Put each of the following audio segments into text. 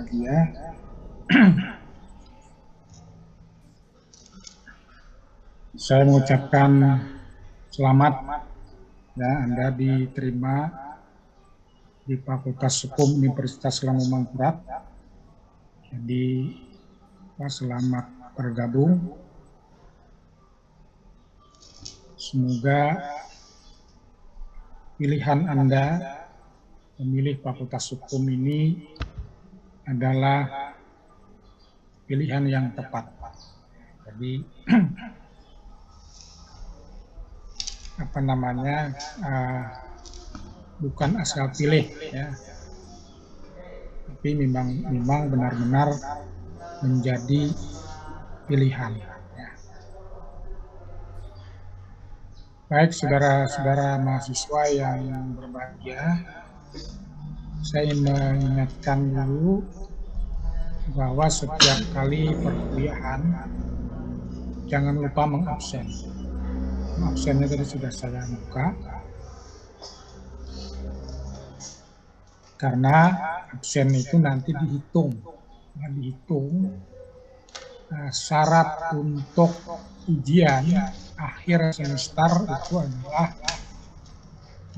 berbahagia. Saya mengucapkan selamat ya, Anda diterima di Fakultas Hukum Universitas Islam Mangkurat. Jadi selamat bergabung. Semoga pilihan Anda memilih Fakultas Hukum ini adalah pilihan yang tepat. Jadi bukan asal pilih ya, tapi memang benar-benar menjadi pilihan ya. Baik saudara-saudara mahasiswa yang berbahagia, saya mengingatkan dulu bahwa setiap kali perkuliahan jangan lupa mengabsen. Absennya tadi sudah saya buka. Karena absen itu nanti dihitung. Syarat untuk ujian akhir semester itu adalah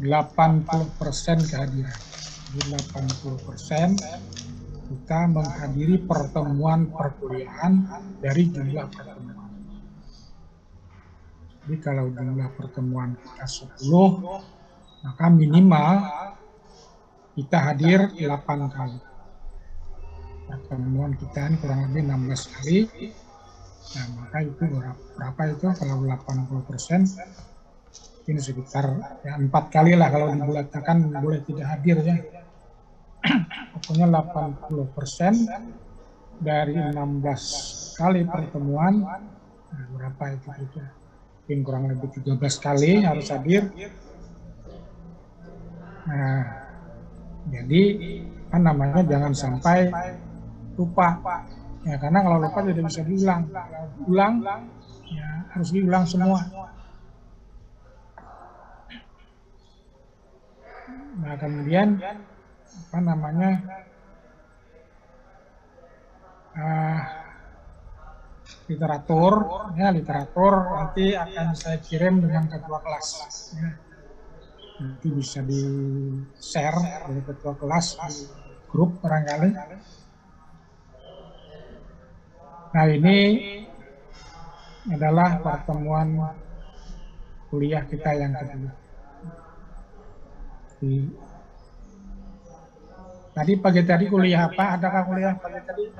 80% kehadiran. Jadi 80% kita menghadiri pertemuan perkuliahan dari jumlah pertemuan. Jadi kalau jumlah pertemuan kita 10, maka minimal kita hadir 8 kali. Pertemuan kita ini kurang lebih 16 kali. Nah, maka itu berapa itu kalau 80%? Ini sekitar ya 4 kali lah kalau dibulatakan boleh tidak hadir ya. Pokoknya 80% dari 16 kali pertemuan, nah, berapa itu kita? Mungkin kurang lebih 13 kali harus hadir. Nah, jadi jangan sampai lupa. Ya, karena kalau lupa tidak bisa diulang. Kalau diulang, ya harus diulang semua. Nah, kemudian literatur nanti akan saya kirim dengan ketua kelas. Ya. Nanti bisa di-share dari ketua kelas di grup barangkali. Nah, ini adalah pertemuan kuliah kita yang kedua. Tadi pagi tadi kuliah apa? Adakah kuliah pagi tadi?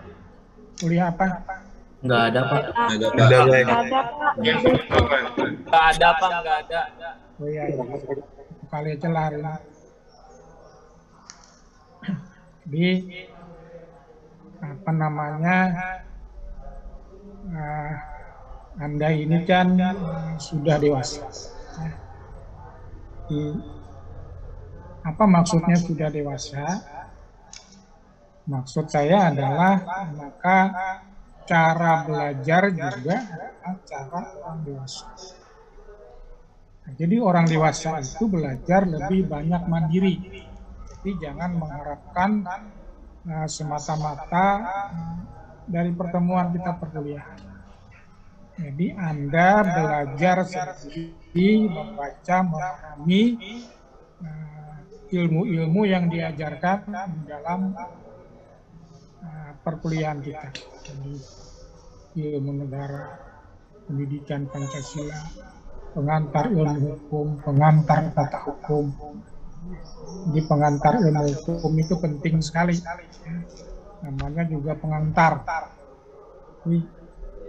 Kuliah apa? Enggak ada, Pak. Enggak ada. Oh iya. Kali aja lah hari ini. Jadi Anda ini kan sudah dewasa. Apa maksudnya sudah dewasa? Maksud saya adalah maka cara belajar juga adalah cara orang dewasa. Nah, jadi orang dewasa itu belajar lebih banyak mandiri. Jadi jangan mengharapkan semata-mata dari pertemuan kita perkuliahan. Jadi Anda belajar sendiri, membaca, memahami ilmu-ilmu yang diajarkan di dalam perkuliahan kita. Jadi ilmu negara, pendidikan Pancasila, pengantar ilmu hukum, pengantar tata hukum. Jadi pengantar ilmu hukum itu penting sekali. Namanya juga pengantar. Jadi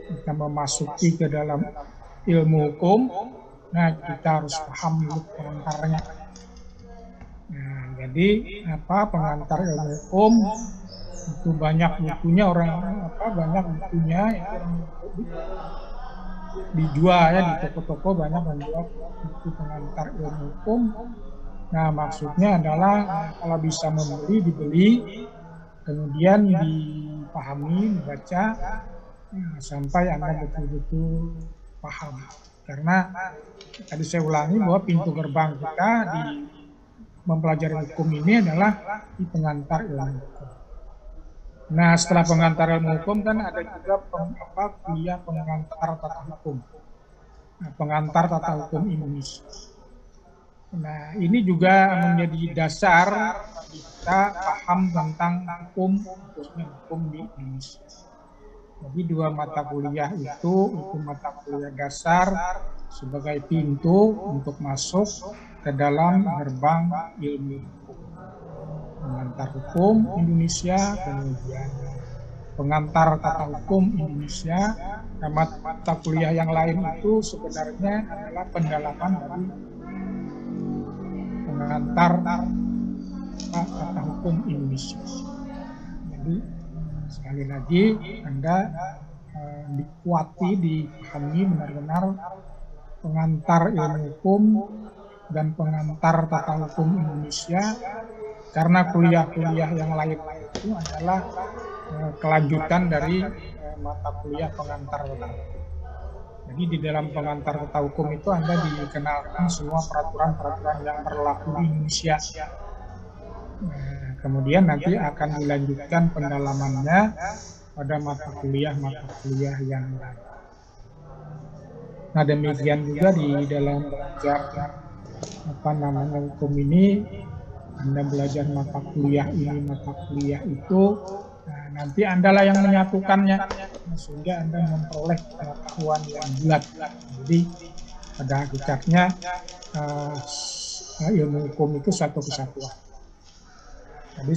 kita memasuki ke dalam ilmu hukum, nah kita harus paham dulu pengantarnya. Nah, jadi pengantar ilmu hukum itu banyak bukunya banyak bukunya yang dijual ya di toko-toko, banyak menjual buku pengantar ilmu hukum. Nah, maksudnya adalah kalau bisa dibeli, kemudian dipahami, dibaca, sampai Anda betul-betul paham. Karena tadi saya ulangi bahwa pintu gerbang kita di mempelajari hukum ini adalah di pengantar ilmu hukum. Nah, setelah pengantar ilmu hukum kan ada juga kuliah pengantar tata hukum. Nah, pengantar tata hukum Indonesia. Nah, ini juga menjadi dasar bagi kita paham tentang hukum, khususnya hukum di Indonesia. Jadi dua mata kuliah itu mata kuliah dasar sebagai pintu untuk masuk ke dalam gerbang ilmu hukum. Pengantar hukum Indonesia, kemudian pengantar tata hukum Indonesia. Nah, mata kuliah yang lain itu sebenarnya adalah pendalaman dari pengantar tata hukum Indonesia. Jadi sekali lagi Anda dikuati, dipahami benar-benar pengantar ilmu hukum dan pengantar tata hukum Indonesia, karena kuliah-kuliah yang lain itu adalah kelanjutan dari mata kuliah pengantar tata hukum. Jadi di dalam pengantar tata hukum itu Anda dikenalkan semua peraturan-peraturan yang berlaku di Indonesia. Kemudian nanti akan dilanjutkan pendalamannya pada mata kuliah yang lain. Nah, demikian juga di dalam belajar hukum ini, Anda belajar mata kuliah ini, mata kuliah itu, nanti Anda lah yang menyatukannya, sehingga Anda memperoleh pengetahuan yang bulat. Jadi pada hakikatnya ilmu hukum itu satu kesatuan. Tadi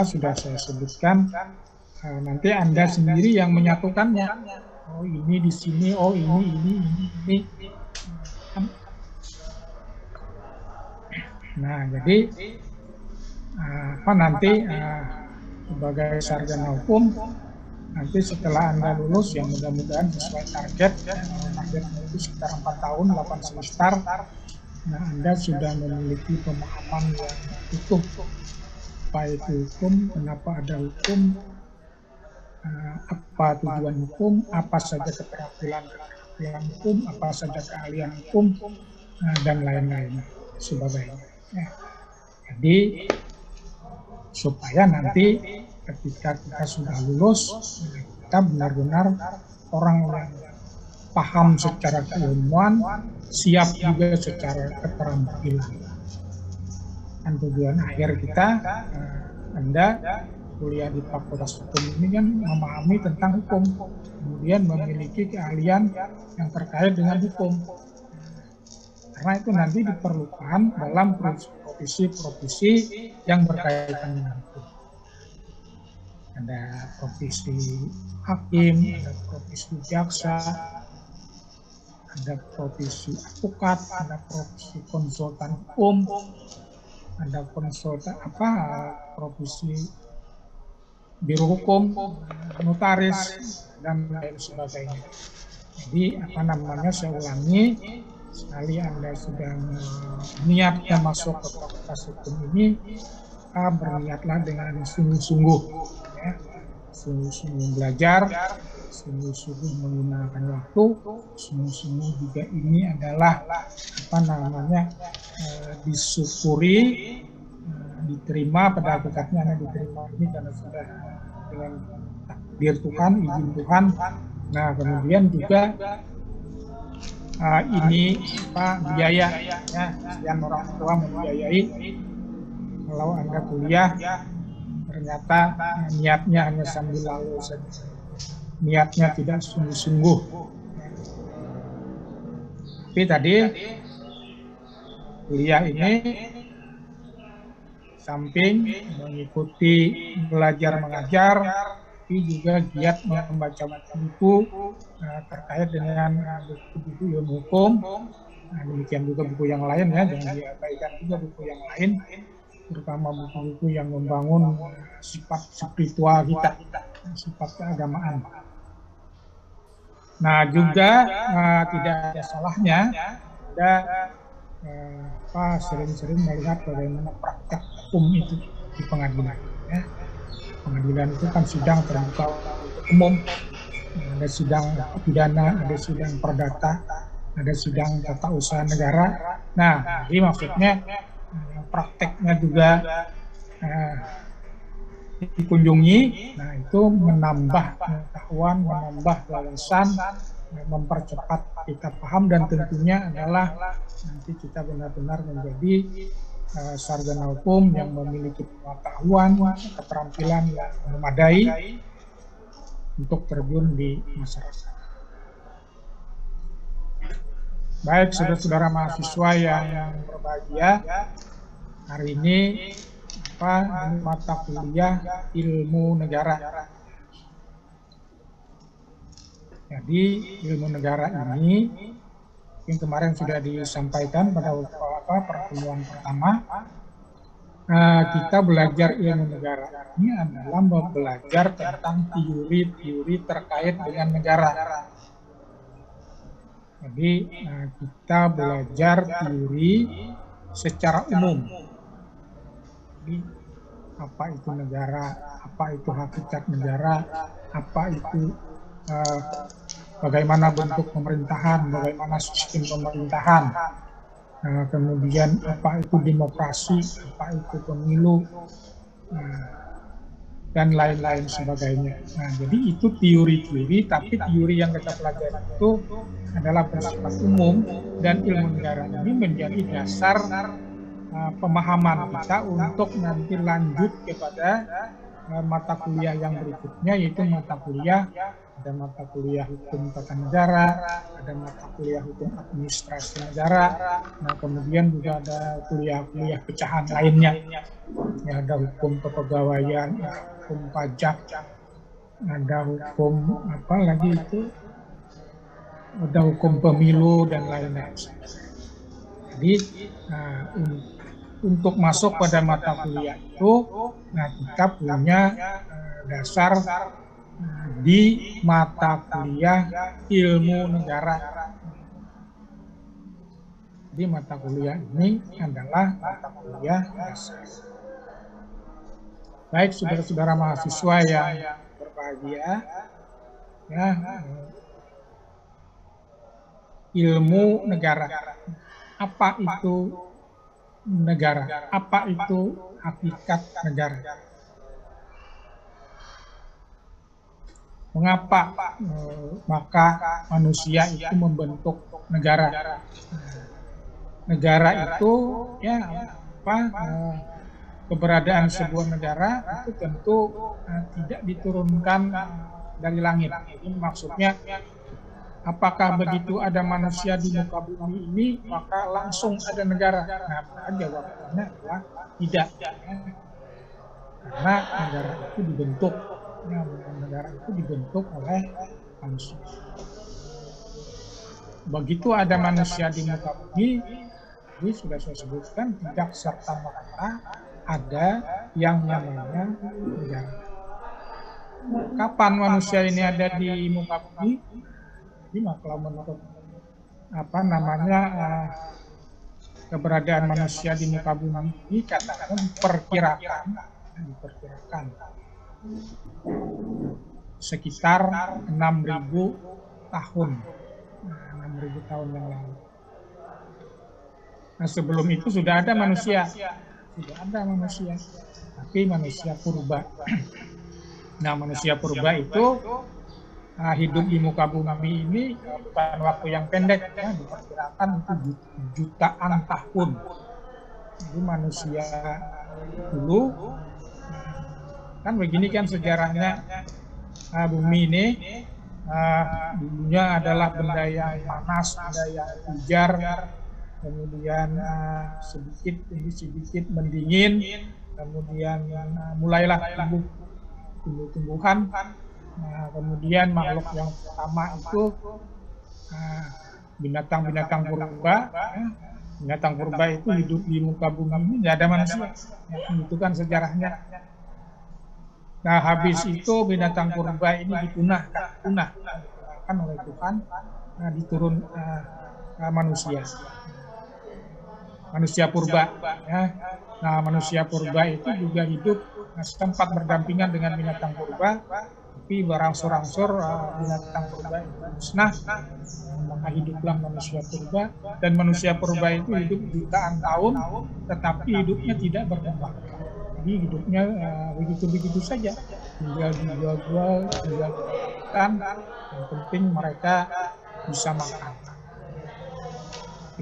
sudah saya sebutkan, nanti Anda sendiri yang menyatukannya. Oh ini di sini, oh ini. Nah, jadi nanti sebagai sarjana hukum, nanti setelah Anda lulus, yang mudah-mudahan sesuai target itu sekitar 4 tahun, 8 semester, nah Anda sudah memiliki pemahaman yang utuh. Apa itu hukum, kenapa ada hukum, apa tujuan hukum, apa saja keterampilan hukum, apa saja keahlian hukum, dan lain-lain sebagainya. Jadi supaya nanti ketika kita sudah lulus, kita benar-benar orang yang paham secara keilmuan, siap juga secara keterampilan. Dan tujuan akhir kita, Anda kuliah di Fakultas Hukum ini kan memahami tentang hukum, kemudian memiliki keahlian yang terkait dengan hukum. Karena itu nanti diperlukan dalam profesi-profesi yang berkaitan dengan hukum. Ada profesi hakim, ada profesi jaksa, ada profesi advokat, ada profesi konsultan hukum, ada konsultan profesi biro hukum, notaris, dan lain sebagainya. Jadi saya ulangi, sekali Anda sudah niatnya masuk ke Fakultas Hukum ini, berniatlah dengan sungguh-sungguh, ya, sungguh-sungguh belajar, sungguh-sungguh menggunakan waktu, sungguh-sungguh juga ini adalah disyukuri, diterima, pada hakikatnya Anda diterima ini karena sudah dengan takdir Tuhan, izin Tuhan. Nah, kemudian juga ini biaya, ya, sekian orang tua membiayai. Kalau Anda kuliah ternyata niatnya hanya sambil lalu saja, niatnya tidak sungguh-sungguh. Tapi tadi kuliah ini samping mengikuti belajar mengajar, tapi juga giat membaca buku terkait dengan buku-buku ilmu hukum. Nah, demikian juga buku yang lain, ya, jangan diabaikan juga buku yang lain, terutama buku-buku yang membangun sifat spiritual kita, sifat keagamaan. Nah, juga tidak ada salahnya sering-sering melihat bagaimana praktek hukum itu di pengadilan. Ya. Pengadilan itu kan sidang terbuka untuk umum, ada sidang pidana, ada sidang perdata, ada sidang tata usaha negara. Nah, jadi maksudnya prakteknya juga dikunjungi. Nah, itu menambah pengetahuan, menambah wawasan, mempercepat kita paham, dan tentunya adalah nanti kita benar-benar menjadi sarjana hukum yang memiliki pengetahuan, keterampilan yang memadai untuk terjun di masyarakat. Baik, saudara-saudara mahasiswa yang berbahagia, hari ini mata kuliah ilmu negara. Jadi ilmu negara ini yang kemarin sudah disampaikan pada pertemuan pertama, kita belajar ilmu negara ini adalah belajar tentang teori-teori terkait dengan negara. Jadi kita belajar teori secara umum. Jadi apa itu negara, apa itu hakikat negara, apa itu bagaimana bentuk pemerintahan, bagaimana sistem pemerintahan, kemudian apa itu demokrasi, apa itu pemilu, dan lain-lain sebagainya. Nah, jadi itu teori-teori, tapi teori yang kita pelajari itu adalah bersifat umum, dan ilmu negara ini menjadi dasar pemahaman kita untuk nanti lanjut kepada mata kuliah yang berikutnya, yaitu mata kuliah, ada mata kuliah hukum tata negara, ada mata kuliah hukum administrasi negara, nah kemudian juga ada kuliah-kuliah pecahan lainnya, ya, ada hukum kepegawaian, hukum pajak, ada hukum apa lagi itu, ada hukum pemilu dan lain-lain. Jadi untuk masuk pada mata kuliah itu, nah kita punya dasar di mata kuliah ilmu negara. Di mata kuliah ini adalah mata kuliah dasar. Baik, saudara-saudara mahasiswa yang berbahagia, ya, ilmu negara. Apa itu negara? Apa itu hakikat negara? Mengapa maka manusia itu membentuk negara? Negara itu, ya, keberadaan sebuah negara itu tentu tidak diturunkan dari langit. Jadi maksudnya, apakah begitu ada manusia di muka bumi ini maka langsung ada negara? Nah, jawabannya adalah tidak. Karena negara itu dibentuk. Negara itu dibentuk oleh manusia. Begitu ada manusia di muka bumi, ini sudah saya sebutkan, tidak serta-merta ada yang namanya negara. Kapan manusia ini ada di muka bumi? Jadi kalau menurut keberadaan manusia di muka bumi ini, katakan diperkirakan sekitar 6.000 tahun. 6.000 tahun yang lalu. Nah, sebelum itu sudah ada manusia. Tapi manusia purba. Nah, manusia purba itu hidup di muka bumi ini bukan waktu yang pendek, ya, diperkirakan itu jutaan tahun. Jadi manusia dulu, kan begini kan sejarahnya, bumi ini dulunya adalah benda yang panas, benda yang ujar, kemudian sedikit demi sedikit mendingin, kemudian mulailah tumbuh-tumbuhan. Kemudian makhluk yang pertama itu binatang-binatang purba. Binatang purba itu hidup di muka bumi ini, tidak ada manusia. Itu kan sejarahnya. Nah, habis itu binatang purba ini dipunahkan oleh Tuhan, diturun manusia purba. Ya. Nah, manusia purba itu juga hidup sempat berdampingan dengan binatang purba, tapi berangsur-angsur binatang purba itu musnah, maka hiduplah manusia purba, dan manusia purba itu hidup jutaan tahun, tetapi hidupnya tidak berkembang. Jadi hidupnya begitu-begitu saja, tinggal dijual-jual, tinggal dimakan, yang penting mereka bisa makan.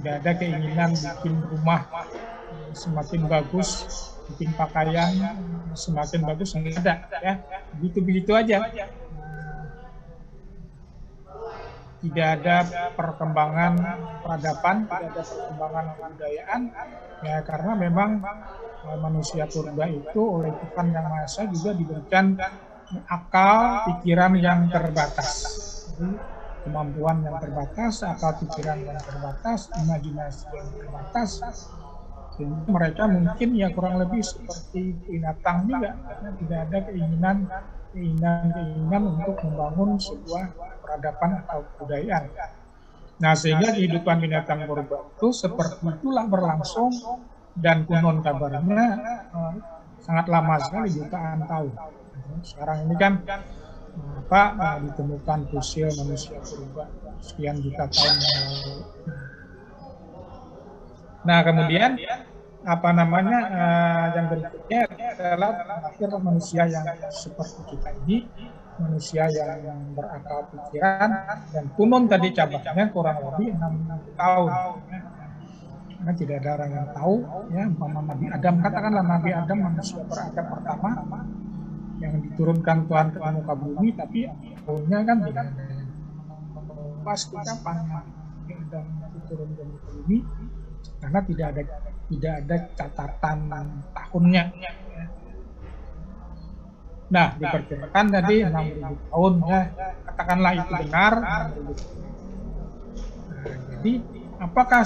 Tidak ada keinginan bikin rumah semakin bagus, bikin pakaian semakin bagus, nggak ada ya, begitu-begitu aja. Tidak ada perkembangan peradaban, tidak ada perkembangan kebudayaan, ya karena memang manusia purba itu oleh Tuhan Yang Maha Esa juga diberikan akal pikiran yang terbatas. Jadi, kemampuan yang terbatas, akal pikiran yang terbatas, imajinasi yang terbatas. Sehingga mereka mungkin ya kurang lebih seperti binatang juga, karena tidak ada keinginan untuk membangun sebuah peradaban atau kebudayaan. Nah, sehingga kehidupan binatang purba itu seperti itulah berlangsung, dan konon kabarnya sangat lama sekali, jutaan tahun. Sekarang ini kan ditemukan fosil manusia purba sekian juta tahun yang lalu. Nah, kemudian yang berikutnya adalah akhir manusia yang seperti kita ini, manusia yang berakal pikiran, dan konon tadi cabangnya kurang lebih 6 tahun. Karena tidak ada orang yang tahu, ya, Nabi Adam, katakanlah Nabi Adam manusia berakal pertama yang diturunkan Tuhan ke muka bumi, tapi tahunnya kan tidak ada pasti kapan Nabi Adam turun ke muka bumi, karena tidak ada catatan tahunnya. Nah, diperkirakan tadi 6.000 tahun, ya, katakanlah itu benar. Jadi apakah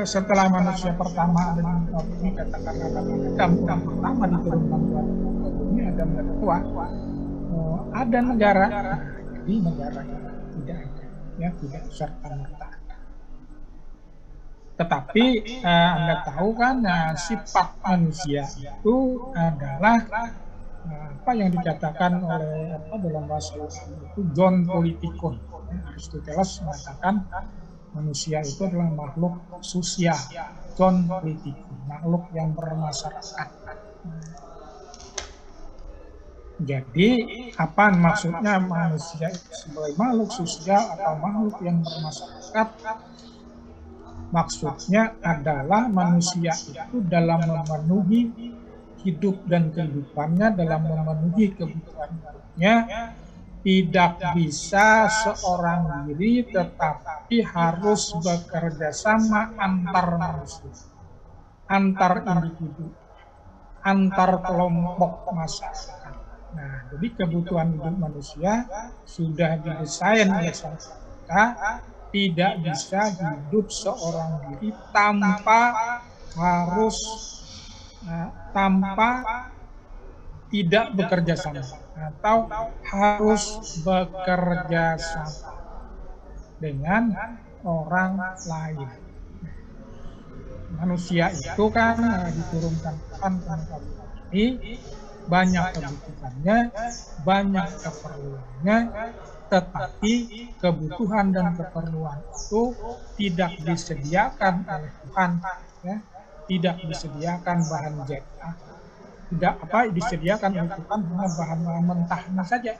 setelah manusia pertama ada di muka bumi, katakanlah Adam yang pertama diturunkan Tuhan ke muka bumi, Adam dan Hawa, ada negara? Jadi negara tidak ada, ya, tidak serta-merta. Tetapi Anda tahu kan, sifat manusia itu adalah apa yang dikatakan oleh dalam bahasa Latin itu John Politikon. Aristoteles mengatakan manusia itu adalah makhluk sosial. John Politikon, makhluk yang bermasyarakat. Jadi apa maksudnya manusia itu sebagai makhluk sosial atau makhluk yang bermasyarakat? Maksudnya adalah manusia itu dalam memenuhi hidup dan kehidupannya, dalam memenuhi kebutuhan hidupnya, tidak bisa seorang diri, tetapi harus bekerja sama antar manusia, antar individu, antar kelompok masyarakat. Nah, jadi kebutuhan hidup manusia sudah didesain oleh Sang Pencipta, tidak bisa hidup seorang diri tanpa tidak bekerja sama, atau harus bekerja sama dengan orang lain. Manusia itu kan diturunkan Tuhan ke muka bumi ini, banyak kebutuhannya, banyak keperluannya, tetapi kebutuhan dan keperluan itu tidak disediakan oleh Tuhan, ya, tidak disediakan bahan jatah, tidak disediakan oleh Tuhan hanya bahan-bahan mentahnya saja.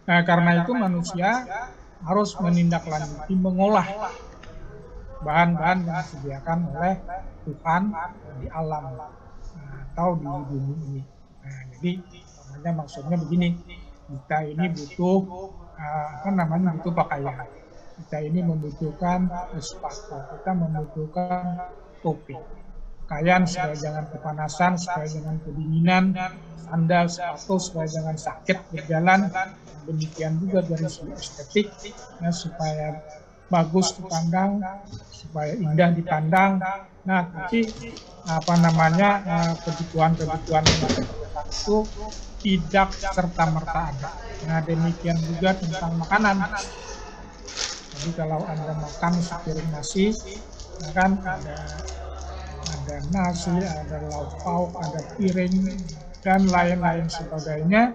Nah, karena itu manusia harus menindaklanjuti, mengolah bahan-bahan yang disediakan oleh Tuhan di alam atau di bumi ini. Nah, jadi maksudnya begini, kita ini butuh butuh pakaian, kita ini membutuhkan sepatu, kita membutuhkan topi, pakaian supaya jangan kepanasan, supaya jangan kedinginan, sandal, sepatu supaya jangan sakit berjalan. Demikian juga dari segi estetik, ya, supaya bagus dipandang, supaya indah dipandang. Nah, tapi kebutuhan-kebutuhan itu tidak serta-merta ada. Nah, demikian juga tentang makanan. Jadi kalau Anda makan sepiring nasi, kan ada nasi, ada lauk pauk, ada piring, dan lain-lain sebagainya.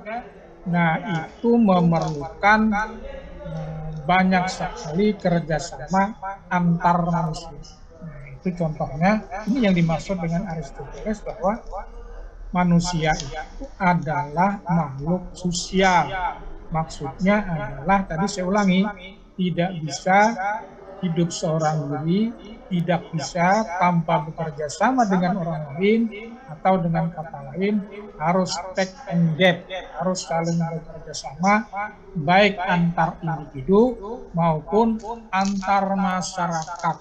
Nah, itu memerlukan banyak sekali kerjasama antar manusia. Nah, itu contohnya, ini yang dimaksud dengan Aristoteles, bahwa manusia itu adalah makhluk sosial. Maksudnya adalah, tadi saya ulangi, tidak bisa hidup seorang diri, tidak bisa tanpa bekerja sama dengan orang lain, atau dengan kata lain, harus take and give, harus saling bekerja sama, baik antar individu maupun antar masyarakat.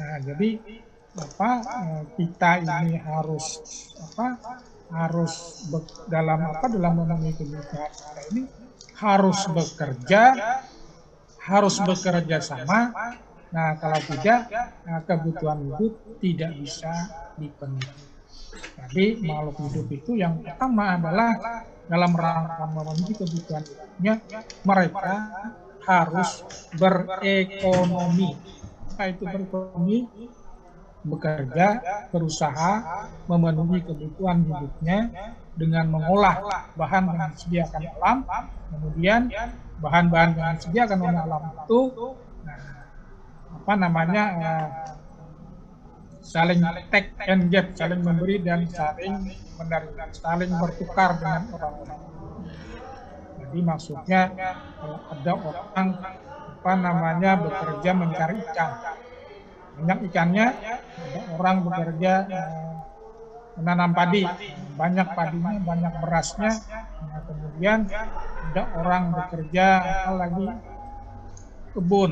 Nah, jadi kita ini dalam memenuhi kebutuhan ini harus bekerja sama. Nah, kalau tidak, kebutuhan hidup tidak bisa dipenuhi. Jadi makhluk hidup itu yang pertama adalah dalam rangka memenuhi kebutuhan hidupnya, mereka harus berekonomi. Apa itu berekonomi? Bekerja, berusaha memenuhi kebutuhan hidupnya dengan mengolah bahan yang disediakan alam, kemudian bahan-bahan yang disediakan oleh alam itu saling take and give, saling memberi dan saling menerima, saling bertukar dengan orang lain. Jadi maksudnya kalau ada orang bekerja mencari ikan, banyak ikannya, ada orang bekerja menanam padi, banyak padinya, banyak berasnya. Nah, kemudian ada orang bekerja lagi kebun,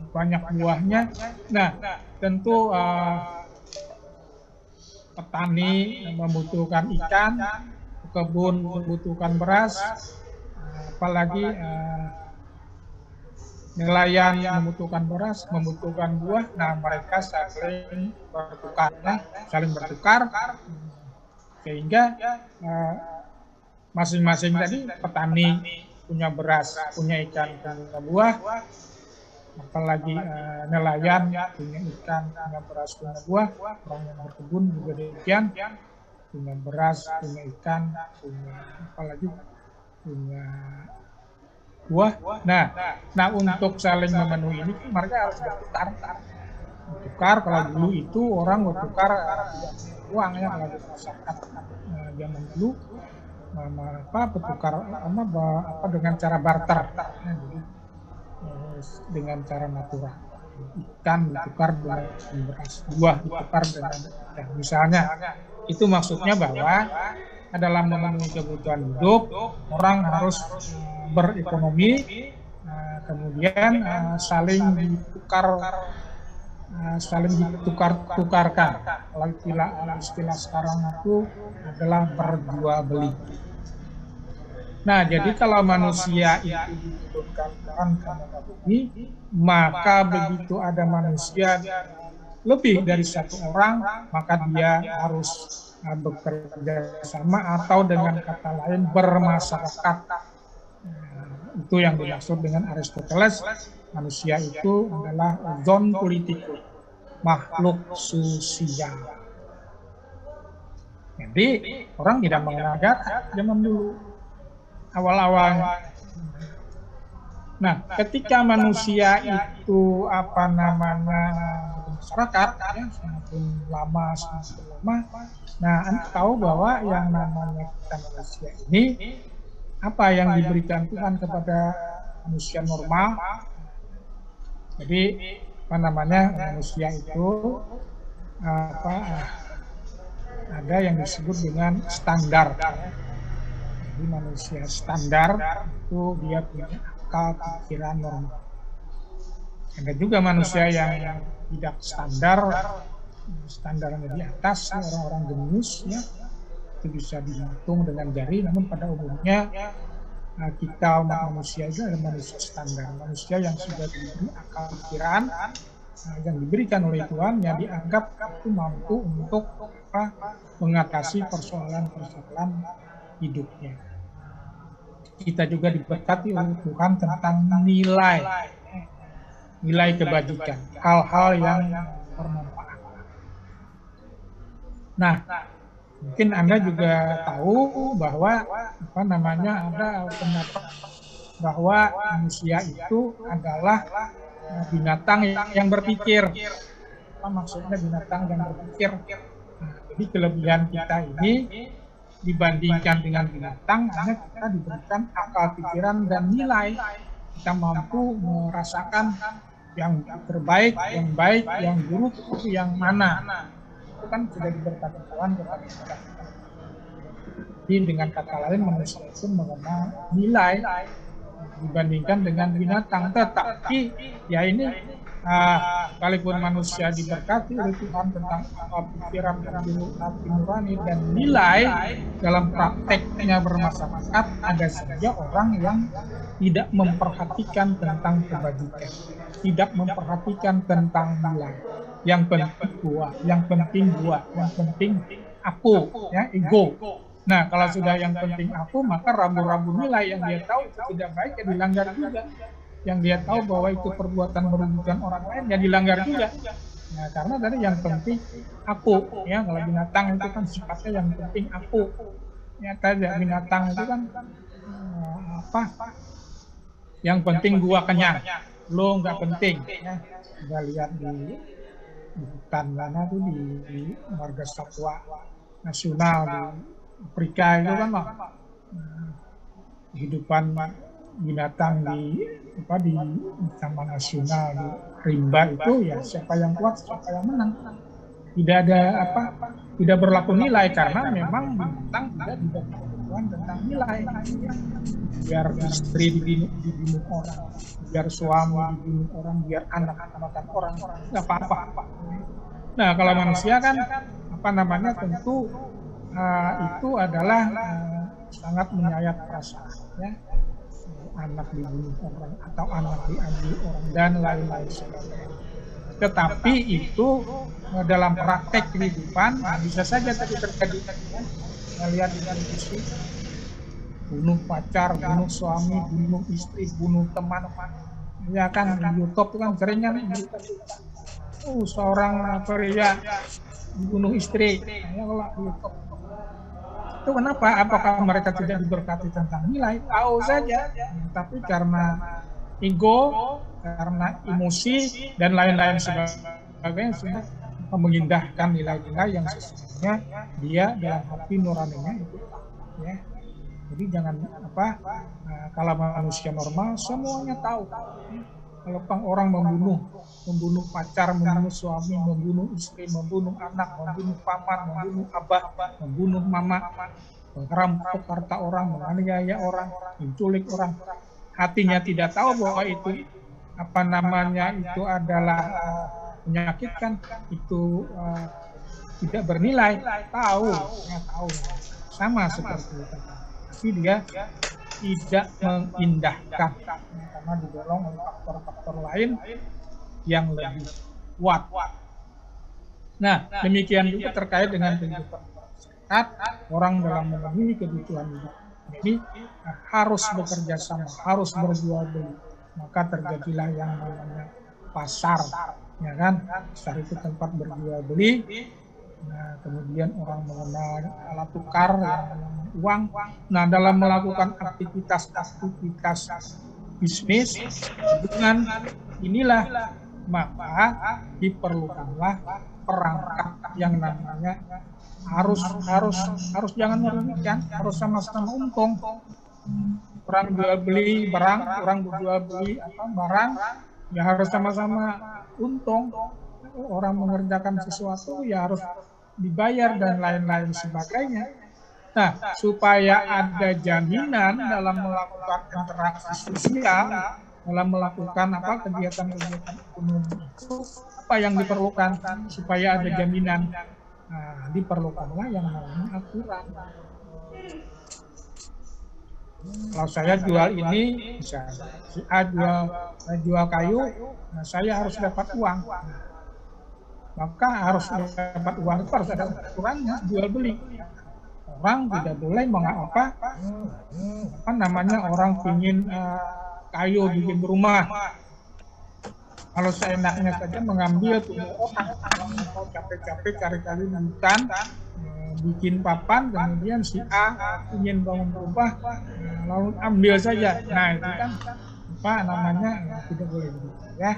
banyak buahnya. Nah, tentu petani membutuhkan ikan, kebun membutuhkan beras, apalagi nelayan membutuhkan beras, membutuhkan buah. Nah, mereka saling bertukar, sehingga masing-masing tadi, petani punya beras, punya ikan, punya buah, apalagi nelayan punya ikan, punya beras, punya buah, orang yang berkebun juga demikian, punya beras, punya ikan, punya buah. Nah, untuk saling memenuhi ini mereka harus bertukar. Kalau dulu itu orang bertukar uang ya, kalau di masyarakat zaman dulu bertukar dengan cara barter, jadi dengan cara natural. Ikan ditukar dengan beras, buah ditukar dengan misalnya. Itu maksudnya bahwa dalam memenuhi kebutuhan hidup, orang harus berekonomi, kemudian saling ditukar-tukarkan. Kalau istilah sekarang itu adalah berjual beli. Nah, jadi kalau manusia itu dihidupkan karena bumi, maka begitu ada manusia lebih dari satu orang, maka dia harus bekerja sama, atau dengan kata lain bermasyarakat. Itu yang dimaksud dengan Aristoteles, manusia itu adalah zon politikus, makhluk sosial. Jadi orang tidak mengenal negara zaman dulu, awal-awalnya. Nah, ketika manusia itu masyarakat, ya, semakin lama, nah, Anda tahu bahwa yang namanya kita manusia ini, apa yang diberikan Tuhan kepada manusia normal. Jadi manusia itu ada yang disebut dengan standar. Jadi manusia standar itu dia punya akal pikiran normal. Ada juga manusia yang tidak standar, standarnya di atas, orang-orang jenius, ya, itu bisa dihitung dengan jari. Namun pada umumnya kita umat manusia itu adalah manusia standar, manusia yang sudah diberi akal pikiran, yang diberikan oleh Tuhan, yang dianggap itu mampu untuk mengatasi persoalan-persoalan hidupnya. Kita juga diberkati oleh Tuhan tentang nilai kebajikan, hal-hal yang bermanfaat. Nah, mungkin Anda juga tahu bahwa ada pendapat bahwa manusia itu adalah binatang yang berpikir. Apa maksudnya binatang yang berpikir? Nah, jadi kelebihan kita ini dibandingkan dengan binatang, hanya kita diberikan akal pikiran dan nilai. Kita mampu merasakan yang terbaik, yang baik, yang buruk itu yang mana. Itu kan sudah diberkati Tuhan kepada kita. Jadi dengan kata lain manusia itu mengenal nilai dibandingkan dengan binatang. Tetapi ya ini sekalipun manusia diberkati oleh Tuhan tentang pikiran, hati nurani dan nilai, dalam prakteknya bermasyarakat ada saja orang yang tidak memperhatikan tentang kebajikan, tidak memperhatikan tentang nilai. Yang penting gua, yang penting gua, yang penting aku, ya, ego. Nah, kalau sudah yang penting aku, maka rambu-rambu nilai yang dia tahu itu tidak baik ya dilanggar juga. Yang dia tahu bahwa itu perbuatan merugikan orang lain ya dilanggar juga. Nah, karena tadi yang penting aku, ya, kalau binatang itu kan sifatnya yang penting aku. Ya, tadi binatang itu kan apa? Yang penting gua kenyang, lo nggak penting. Ya, kita lihat di hutan mana tuh di marga satwa nasional di Afrika itu kan kehidupan binatang di taman nasional di rimba itu ya siapa yang kuat siapa yang menang, tidak ada tidak berlaku nilai karena memang binatang tidak diberitahukan tentang nilai. Biar istri dibunuh orang, biar suami dibunuh orang, biar anak-anak orang nggak apa-apa. Nah kalau manusia kan tentu itu adalah sangat menyayat perasaan, ya. Anak dibunuh orang atau anak diambil orang dan lain-lain sebagainya. Tetapi itu dalam praktek kehidupan bisa saja terjadi. Kita lihat di televisi, bunuh pacar, bunuh suami, bunuh istri, bunuh teman. Ya kan di YouTube kan sering kan seorang pria dibunuh istri. Ya kalau di YouTube itu kenapa? Apakah mereka tidak diberkati tentang nilai? Tahu saja, tapi karena ego, karena emosi dan lain-lain sebagainya sudah mengindahkan nilai-nilai yang sesungguhnya dia dalam hati nuraninya itu, ya. Jadi jangan kalau manusia normal semuanya tahu. Kalau orang membunuh pacar, membunuh suami, membunuh istri, membunuh anak, membunuh paman, membunuh abah, membunuh mama, merampok harta orang, menganiaya orang, menculik orang, hatinya tidak tahu bahwa itu itu adalah menyakitkan, itu tidak bernilai, tahu sama seperti itu, tapi dia tidak mengindahkan karena didorong oleh faktor-faktor lain yang lebih kuat. Nah, demikian juga terkait dengan kehidupan masyarakat, orang dalam memenuhi kebutuhan hidup ini harus bekerja sama, harus berjual beli. Maka terjadilah yang namanya pasar, ya kan? Pasar itu tempat berjual beli. Nah, kemudian orang mengenal alat tukar, uang. Nah, dalam melakukan aktivitas bisnis dengan inilah maka diperlukanlah perangkat yang namanya harus jangan merugikan, harus sama-sama untung. Orang jual beli barang, orang berjual beli barang, ya harus sama-sama untung. Orang mengerjakan sesuatu ya harus dibayar dan lain-lain sebagainya. Nah, supaya ada jaminan dalam melakukan interaksi sosial, dalam melakukan kegiatan-kegiatan ekonomi itu, apa yang diperlukan supaya ada jaminan? Nah, diperlukanlah yang namanya aturan. Kalau saya jual ini, misalnya si A jual kayu, nah saya harus dapat uang. Maka harus dapat uang itu harus ada aturannya, jual beli. Orang tidak boleh orang ingin kayu bikin rumah. Kalau seenaknya saja mengambil punya orang, kalau capek-capek cari-cari di hutan, bikin papan, kemudian si A ingin bangun rumah, lalu ambil saja. Nah itu kan tidak boleh begitu, ya.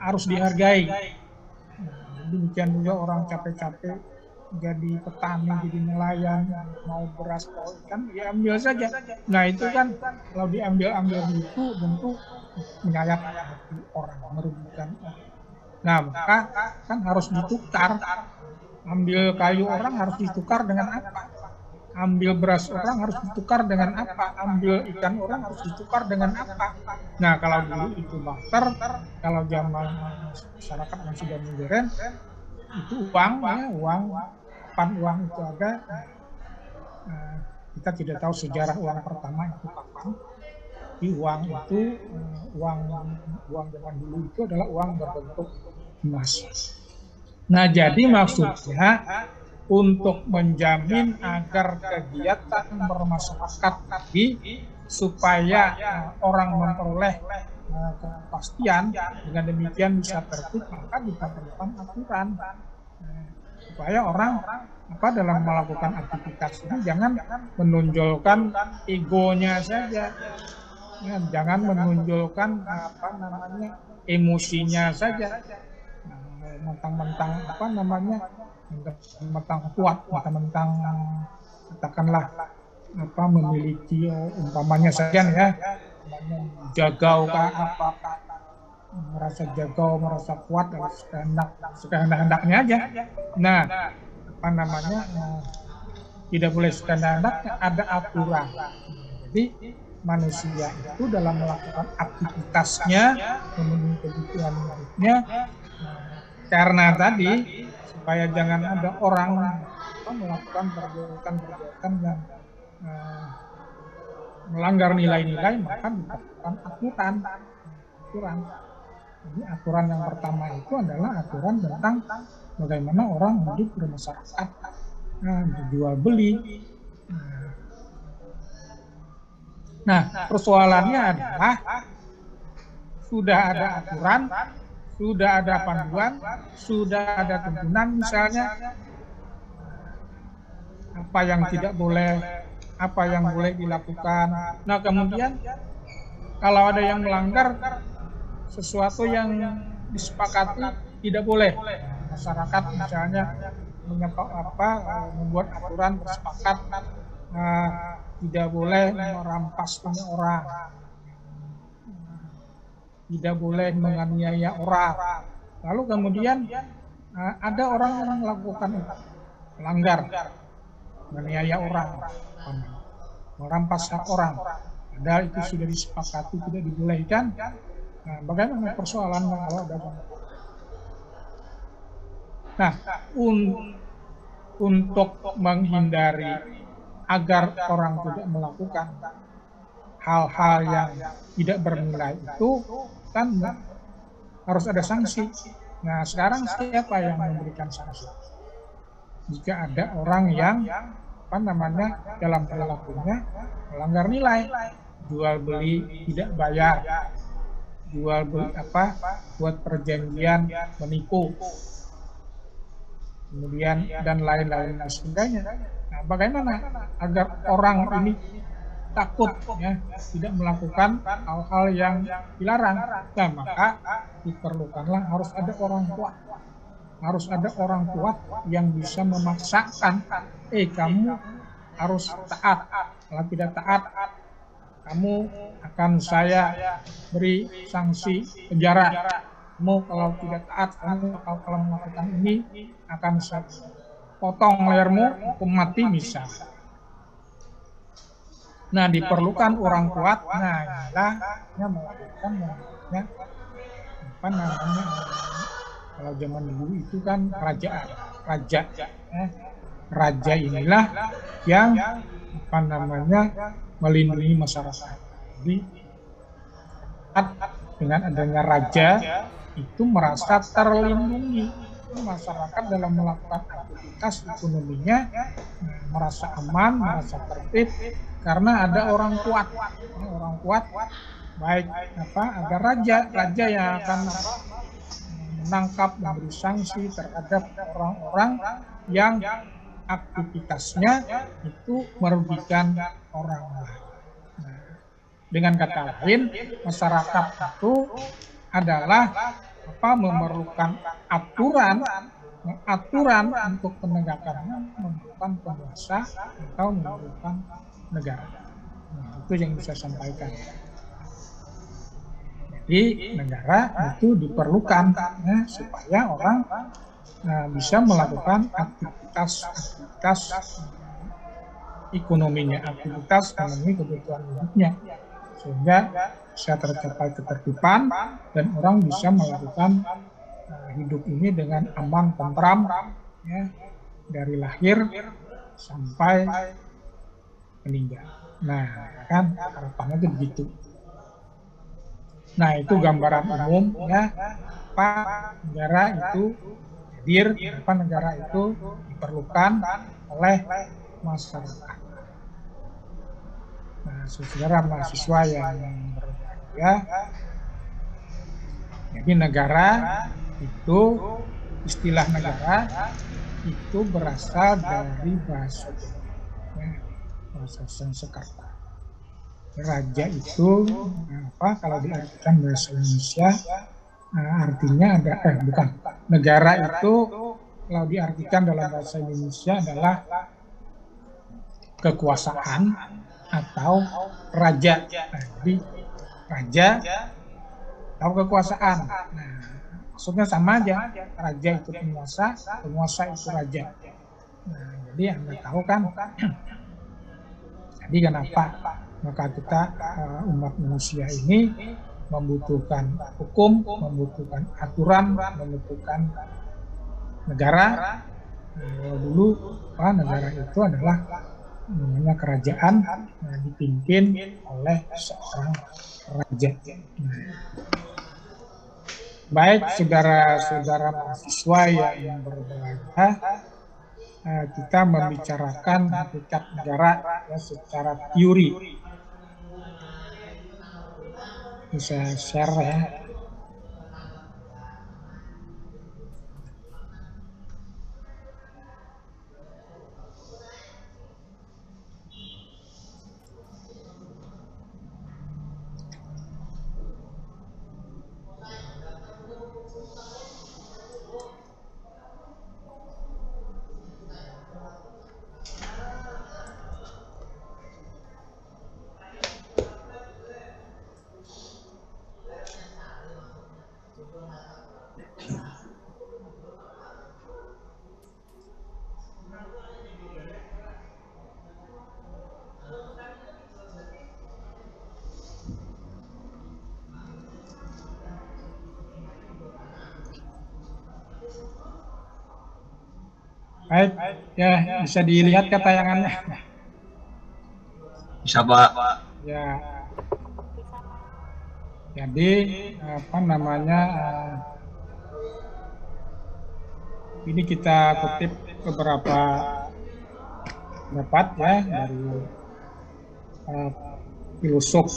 Harus dihargai. Demikian juga orang capek-capek jadi petani, jadi nelayan, mau beras, mau ikan, ya ambil saja. Nah itu kan kalau diambil itu tentu menyayat hati orang, merugikan orang. Nah maka kan harus ditukar. Ambil kayu orang harus ditukar dengan apa? Ambil beras orang harus ditukar dengan apa? Ambil ikan orang harus ditukar dengan apa? Nah kalau dulu itu barter, kalau zaman masyarakat yang sudah modern, itu uang, ya, kapan uang itu ada, kita tidak tahu sejarah uang pertama itu kapan. Di uang itu, uang zaman dulu itu adalah uang berbentuk emas. Nah jadi maksudnya untuk menjamin agar kegiatan bermasyarakat tadi supaya orang memperoleh kepastian, dengan demikian bisa tertib, maka diperlukan aturan supaya orang dalam melakukan aktivitas ini jangan menonjolkan egonya saja, ya, jangan menonjolkan emosinya saja, mentang-mentang mentang kuat, mentang katakanlah memiliki umpamanya saja ya, jagau apakah merasa jagau, merasa kuat, sekehendak-hendaknya aja. Nah, tidak boleh sekehendak-hendaknya, ada aturan. Jadi manusia itu dalam melakukan aktivitasnya, memenuhi kebutuhan hidupnya, karena tadi supaya jangan ada orang melakukan perbuatan yang melanggar nilai-nilai, maka dilakukan aturan. Jadi aturan yang pertama itu adalah aturan tentang bagaimana orang hidup bermasyarakat, dijual beli. Nah, persoalannya adalah sudah ada aturan, sudah ada panduan, sudah ada tuntunan misalnya, apa yang tidak boleh, apa yang boleh dilakukan. Nah kemudian kalau ada yang melanggar sesuatu yang disepakati tidak boleh, masyarakat misalnya membuat aturan bersepakat tidak boleh merampas punya orang, tidak boleh menganiaya orang. Lalu kemudian ada orang yang melakukan melanggar, menganiaya orang, merampas hak orang, padahal itu sudah disepakati tidak dibolehkan. Nah, bagaimana persoalannya kalau ada banyak? Nah, untuk menghindari agar orang tidak melakukan hal-hal yang tidak bernilai itu kan harus ada sanksi. Nah, sekarang siapa yang memberikan sanksi? Jika ada orang yang dalam perilakunya melanggar nilai, jual beli tidak bayar, jual beli buat perjanjian menipu, kemudian dan lain-lain sebagainya. Nah, bagaimana agar orang ini takut ya, tidak melakukan hal-hal yang dilarang? Nah, maka diperlukanlah harus ada orang kuat. Harus ada orang kuat yang bisa memaksakan, kamu harus taat. Kalau tidak taat, kamu akan saya beri sanksi penjara. Kamu kalau tidak taat, kamu kalau melakukan ini akan saya potong lehermu, hukum mati misal. Nah, diperlukan orang kuat. Nah, inilah yang melakukan kalau zaman dulu itu kan raja inilah yang melindungi masyarakat. Jadi dengan adanya raja itu merasa terlindungi, masyarakat dalam melakukan aktivitas ekonominya merasa aman, merasa tertib karena ada orang kuat. Orang kuat baik agar raja yang akan menangkap, memberi sanksi terhadap orang-orang yang aktivitasnya itu merugikan orang lain. Dengan kata lain, masyarakat itu adalah memerlukan aturan aturan untuk penegakannya memerlukan penguasa atau memerlukan negara. Nah, itu yang bisa saya sampaikan. Jadi negara itu diperlukan ya, supaya orang bisa melakukan aktivitas ekonominya, aktivitas memenuhi kebutuhan hidupnya, sehingga bisa tercapai ketertiban dan orang bisa melakukan hidup ini dengan aman, tentram, ya, dari lahir sampai meninggal. Nah, kan harapannya itu begitu. Nah, itu gambaran umum ya, apa negara itu hadir, apa negara itu diperlukan oleh masyarakat. Nah, saudara mahasiswa yang berbahagia, jadi negara itu, istilah negara itu berasal dari bahasa Jawa, bahasa Sanskerta. Raja itu apa? Kalau diartikan bahasa Indonesia, artinya ada bukan. Negara itu kalau diartikan dalam bahasa Indonesia adalah kekuasaan atau raja. Nah, jadi raja atau kekuasaan. Nah, maksudnya sama aja. Raja itu penguasa, penguasa itu raja. Nah, jadi Anda tahu kan? Jadi kenapa? Maka kita umat manusia ini membutuhkan hukum, membutuhkan aturan, membutuhkan negara. Dulu negara itu adalah namanya kerajaan, dipimpin oleh seorang raja. Baik saudara-saudara mahasiswa yang berbahagia, kita membicarakan hakikat negara ya, secara teori. Bisa share ya. Baik, ya bisa dilihat ke tayangannya. Bisa, Pak. Ya. Jadi apa namanya? Ini kita kutip beberapa pendapat ya dari filosof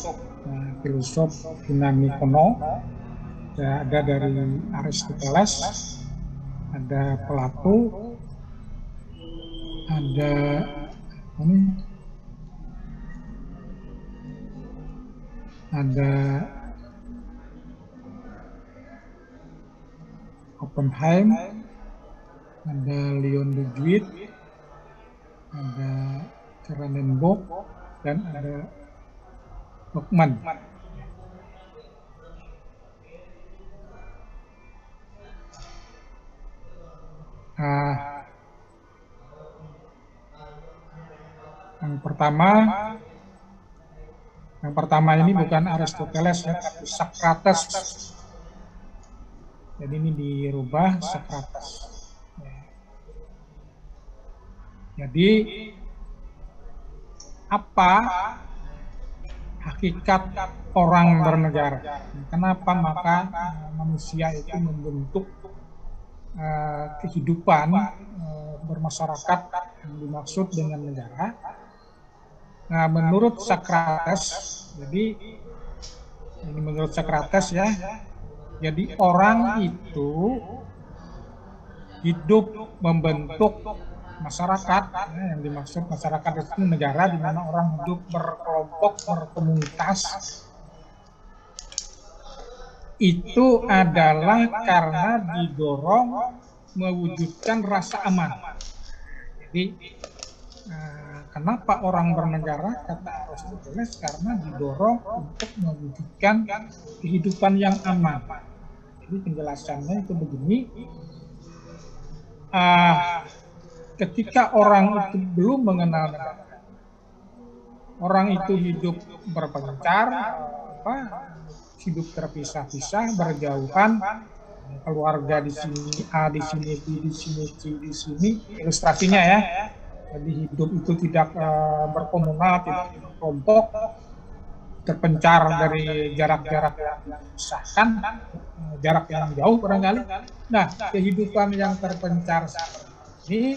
Yunani kuno. Ada dari Aristoteles, ada Plato, ada Oppenheim, ada Leon Deguit, ada Cranenburg, dan ada Hoffman. Yang pertama ini bukan Aristoteles ya, tapi Socrates. Jadi ini dirubah Socrates. Jadi apa hakikat orang bernegara? Kenapa maka manusia itu membentuk kehidupan bermasyarakat yang dimaksud dengan negara? Nah, menurut Socrates, jadi ini menurut Socrates ya, jadi orang itu hidup membentuk masyarakat, ya, yang dimaksud masyarakat itu negara di mana orang hidup berkelompok, berkomunitas. Itu adalah karena didorong mewujudkan rasa aman. Jadi kenapa orang bernegara, kata Aristoteles, karena didorong untuk mewujudkan kehidupan yang aman. Jadi penjelasannya itu begini, ketika orang itu belum mengenal negara, orang itu hidup berpencar, hidup terpisah-pisah, berjauhan, keluarga di sini A, di sini B, di sini C, di sini, ilustrasinya ya. Jadi hidup itu tidak berkomunal, tidak berkelompok, terpencar dari jarak-jarak yang dipisahkan, jarak yang jauh barangkali. Nah, kehidupan yang terpencar ini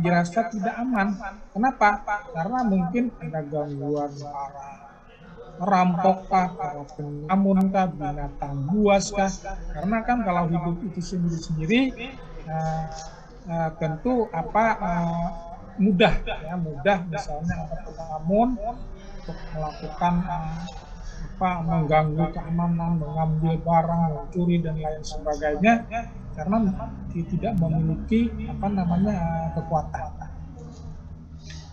dirasa tidak aman. Kenapa? Karena mungkin ada gangguan para perampok kah, para penyamun kah, binatang buas kah. Karena kan kalau hidup itu sendiri-sendiri tentu mudah misalnya ada penyamun untuk melakukan mengganggu keamanan, mengambil barang, mencuri dan lain sebagainya, karena tidak memiliki kekuatan.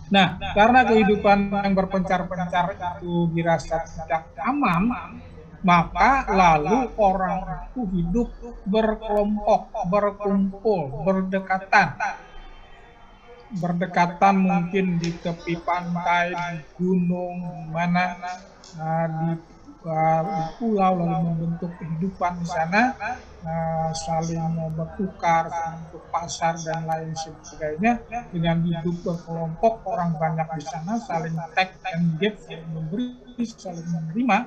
Nah, karena kehidupan yang berpencar-pencar itu dirasa tidak aman, maka lalu orang itu hidup berkelompok, berkumpul, berdekatan mungkin di tepi pantai, di gunung, di mana di pulau, lalu membentuk kehidupan di sana, saling bertukar, untuk pasar dan lain sebagainya, dengan hidup berkelompok, orang banyak di sana, saling take and give, saling memberi, saling menerima.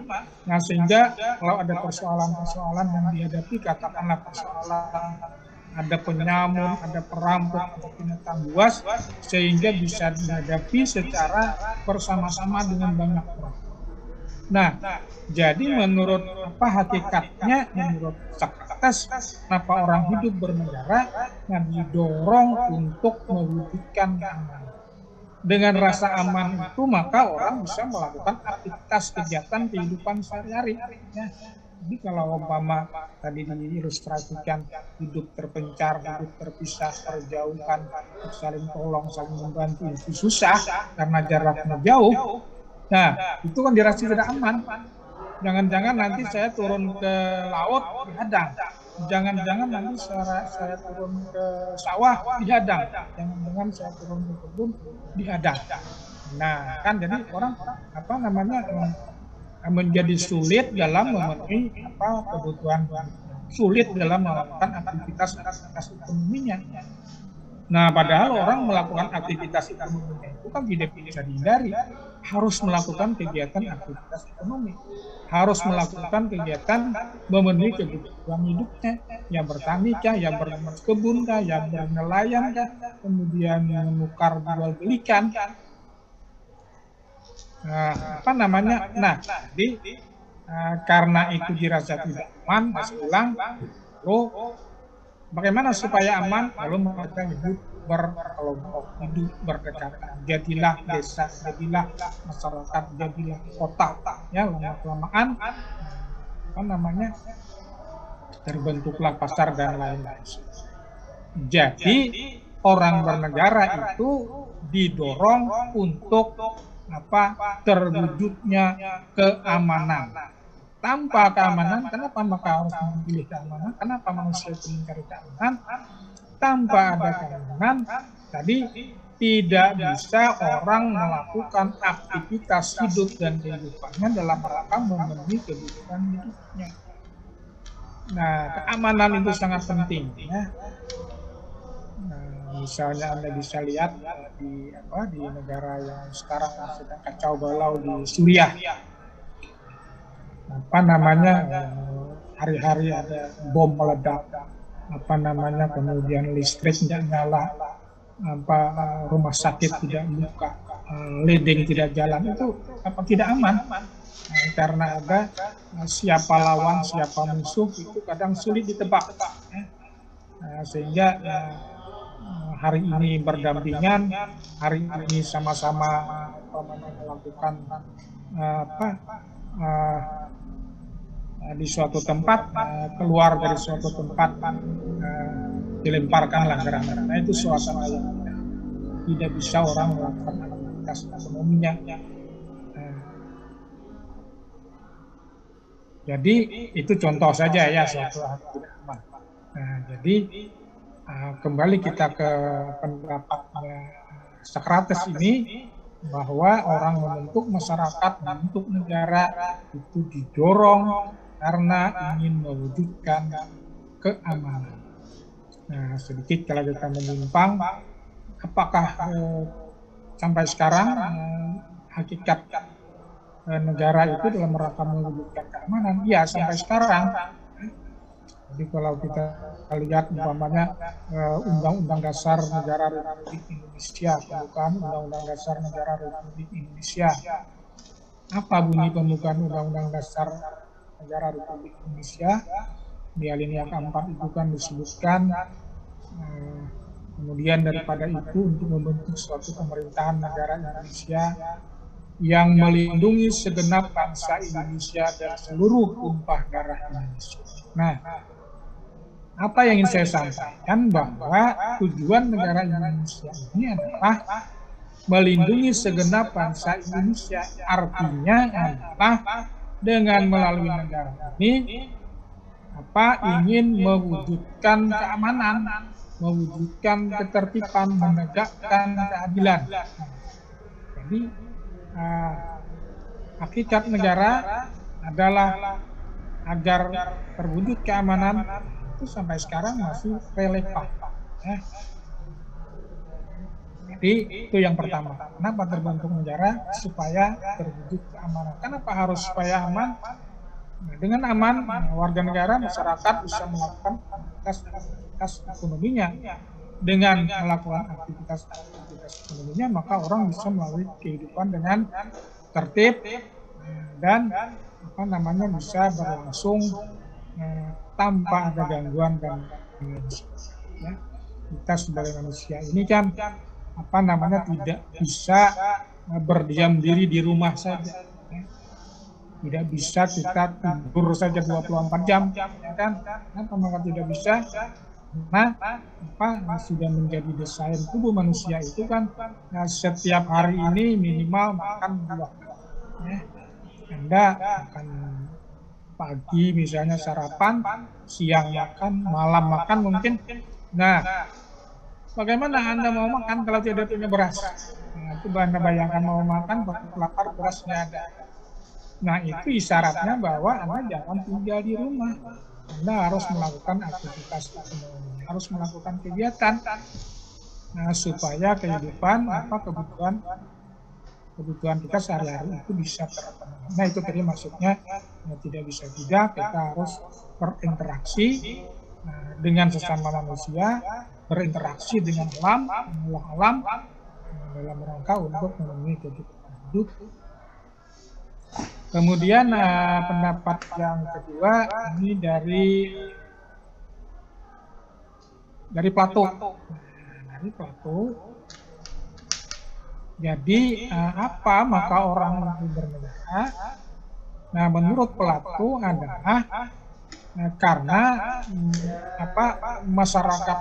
Nah, sehingga kalau ada persoalan-persoalan yang dihadapi, katakanlah persoalan ada penyamun, ada perampok, ada binatang buas, sehingga bisa dihadapi secara bersama-sama dengan banyak orang. Nah, jadi menurut hakikatnya, menurut Socrates, kenapa orang hidup bernegara, didorong untuk mewujudkan keamanan. Dengan rasa aman itu, maka orang bisa melakukan aktivitas kegiatan kehidupan sehari-hari. Jadi kalau umpama tadi diilustrasikan hidup terpencar, hidup terpisah, terjauhkan, saling tolong, saling membantu, itu susah karena jaraknya jauh. Nah, itu kan dirasa tidak aman. Jangan-jangan nanti saya turun ke laut dihadang. Jangan-jangan nanti saya turun ke sawah dihadang. Jangan-jangan saya turun ke kebun dihadang. Nah, kan jadi orang menjadi sulit dalam memenuhi kebutuhan, sulit dalam melakukan aktivitas ekonominya. Nah, padahal orang melakukan aktivitas ekonominya itu kan tidak bisa dihindari. Harus melakukan kegiatan aktivitas ekonomi. Harus melakukan kegiatan memenuhi kebutuhan hidupnya. Yang bertani kah, yang berkebun kah, yang bernelayan kah, kemudian menukar jual belikan. Jadi karena itu dirasa tidak aman, ulang, bagaimana supaya aman? Lalu mereka hidup berkelompok, hidup berdekatan. Jadilah desa, jadilah masyarakat, jadilah kota. Ya, lama-kelamaan terbentuklah pasar dan lain-lain. Jadi orang bernegara itu didorong untuk terwujudnya keamanan. Tanpa keamanan, kenapa maka harus memilih keamanan? Kenapa manusia itu mencari keamanan? Tanpa ada keamanan, tadi tidak bisa orang melakukan aktivitas hidup dan kehidupannya dalam rangka memenuhi kebutuhan hidupnya. Nah, keamanan itu sangat penting, ya. Misalnya Anda bisa lihat di negara yang sekarang sedang kacau balau di Suriah. Hari-hari ada bom meledak, kemudian listrik tidak nyala, rumah sakit tidak buka, ledeng tidak jalan, itu tidak aman. Karena ada siapa lawan, siapa musuh, itu kadang sulit ditebak. Sehingga hari ini berdampingan, hari ini sama-sama melakukan di suatu tempat, keluar dari suatu tempat dilemparkanlah gerakan. Nah itu suasana yang tidak bisa orang melakukan aktivitas ekonominya. Jadi itu contoh saja ya suatu hal tidak aman. Nah, jadi kembali kita ke pendapatnya Socrates ini, bahwa orang membentuk masyarakat, membentuk negara itu didorong karena ingin mewujudkan keamanan. Nah, sedikit kalau kita menyimpang, apakah sampai sekarang hakikat negara itu dalam rangka mewujudkan keamanan? Ya, sampai sekarang. Jadi kalau kita lihat umpamanya Undang-Undang Dasar Negara Republik Indonesia, pembukaan Undang-Undang Dasar Negara Republik Indonesia. Apa bunyi pembukaan Undang-Undang Dasar Negara Republik Indonesia? Di alinea keempat itu kan disebutkan, kemudian daripada itu untuk membentuk suatu pemerintahan negara Indonesia yang melindungi segenap bangsa Indonesia dan seluruh tumpah darah Indonesia. Nah, apa yang ingin saya sampaikan, bahwa tujuan negara Indonesia ini adalah melindungi segenap bangsa Indonesia. Artinya adalah dengan melalui negara ini ingin mewujudkan keamanan, mewujudkan ketertiban, menegakkan keadilan. Jadi hakikat negara adalah agar terwujud keamanan, itu sampai sekarang masih relevan. Jadi itu yang pertama. Kenapa terbentuk negara? Supaya terwujud keamanan. Kenapa harus supaya aman? Nah, dengan aman, warga negara, masyarakat bisa melakukan aktivitas ekonominya. Dengan melakukan aktivitas ekonominya, maka orang bisa melalui kehidupan dengan tertib dan bisa berlangsung tanpa ada gangguan dan ya. Kita sebagai manusia ini kan tidak bisa berdiam diri di rumah saja. Tidak bisa kita tidur saja 24 jam, ya kan? Kenapa tidak bisa? Nah, sudah menjadi desain tubuh manusia itu kan, setiap hari ini minimal makan 2 kali. Ya. Anda makan pagi misalnya sarapan, siang makan, malam makan mungkin. Nah, bagaimana Anda mau makan kalau tidak punya beras? Nah, itu Anda bayangkan mau makan, lapar, berasnya ada. Nah, itu isyaratnya bahwa Anda jangan tinggal di rumah. Anda harus melakukan aktivitas ekonomi, harus melakukan kegiatan. Nah, supaya kehidupan, kebutuhan kita sehari-hari itu bisa terpenuhi. Nah, itu tadi maksudnya tidak bisa tidak, kita harus berinteraksi dengan sesama manusia, berinteraksi dengan alam dalam rangka untuk memenuhi kebutuhan hidup. Kemudian pendapat yang kedua ini dari Plato. Dari Plato. Jadi maka orang itu bernegara? Nah, menurut Plato adalah karena masyarakat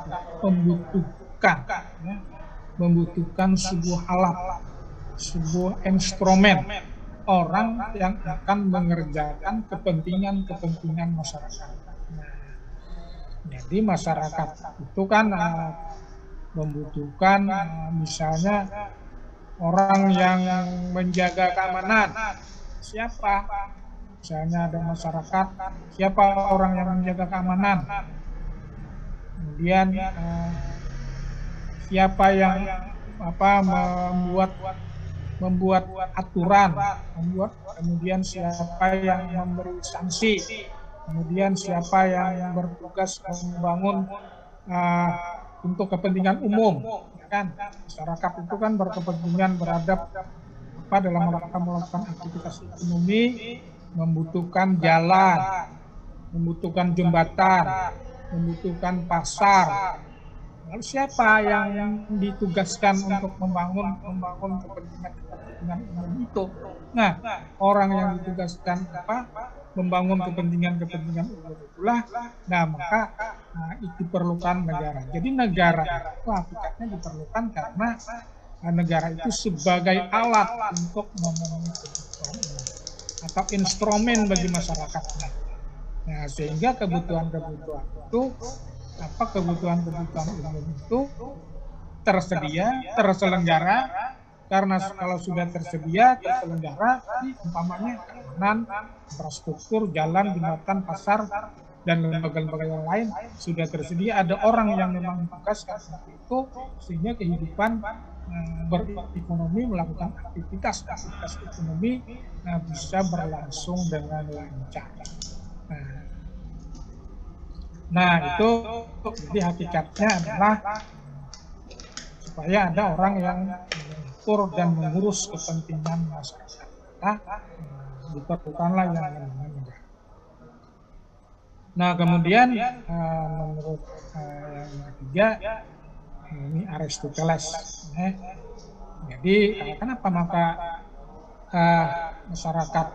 membutuhkan sebuah alat, sebuah instrumen, orang yang akan mengerjakan kepentingan masyarakat. Nah, jadi masyarakat itu kan membutuhkan misalnya orang yang menjaga keamanan. Siapa? Misalnya ada masyarakat, siapa orang yang menjaga keamanan? Kemudian siapa yang membuat aturan, kemudian siapa yang memberi sanksi, kemudian siapa yang bertugas membangun untuk kepentingan umum, ya kan? Masyarakat itu kan berkepentingan beradab dalam melakukan aktivitas ekonomi, membutuhkan jalan, membutuhkan jembatan, membutuhkan pasar. Lalu siapa yang ditugaskan untuk membangun kepentingan umum itu? Nah, orang yang ditugaskan membangun kepentingan-kepentingan umum itulah, nah maka itu diperlukan negara. Jadi negara itu hakikatnya diperlukan karena negara itu sebagai alat untuk memenuhi kebutuhan umum atau instrumen bagi masyarakatnya. Nah, sehingga kebutuhan-kebutuhan itu kebutuhan-kebutuhan umum itu terselenggara, karena kalau sudah terselenggara, umpamanya keamanan, infrastruktur, jalan, jembatan, pasar, dan lembaga-lembaga yang lain sudah tersedia, ada orang yang memang ditugaskan seperti itu, sehingga kehidupan berekonomi, melakukan aktivitas ekonomi bisa berlangsung dengan lancar. Nah, itu jadi hakikatnya adalah supaya ada orang yang mengatur dan mengurus kepentingan masyarakat. Diperlukanlah yang namanya negara. Nah, kemudian menurut yang ketiga, ini Aristoteles. Jadi kenapa maka masyarakat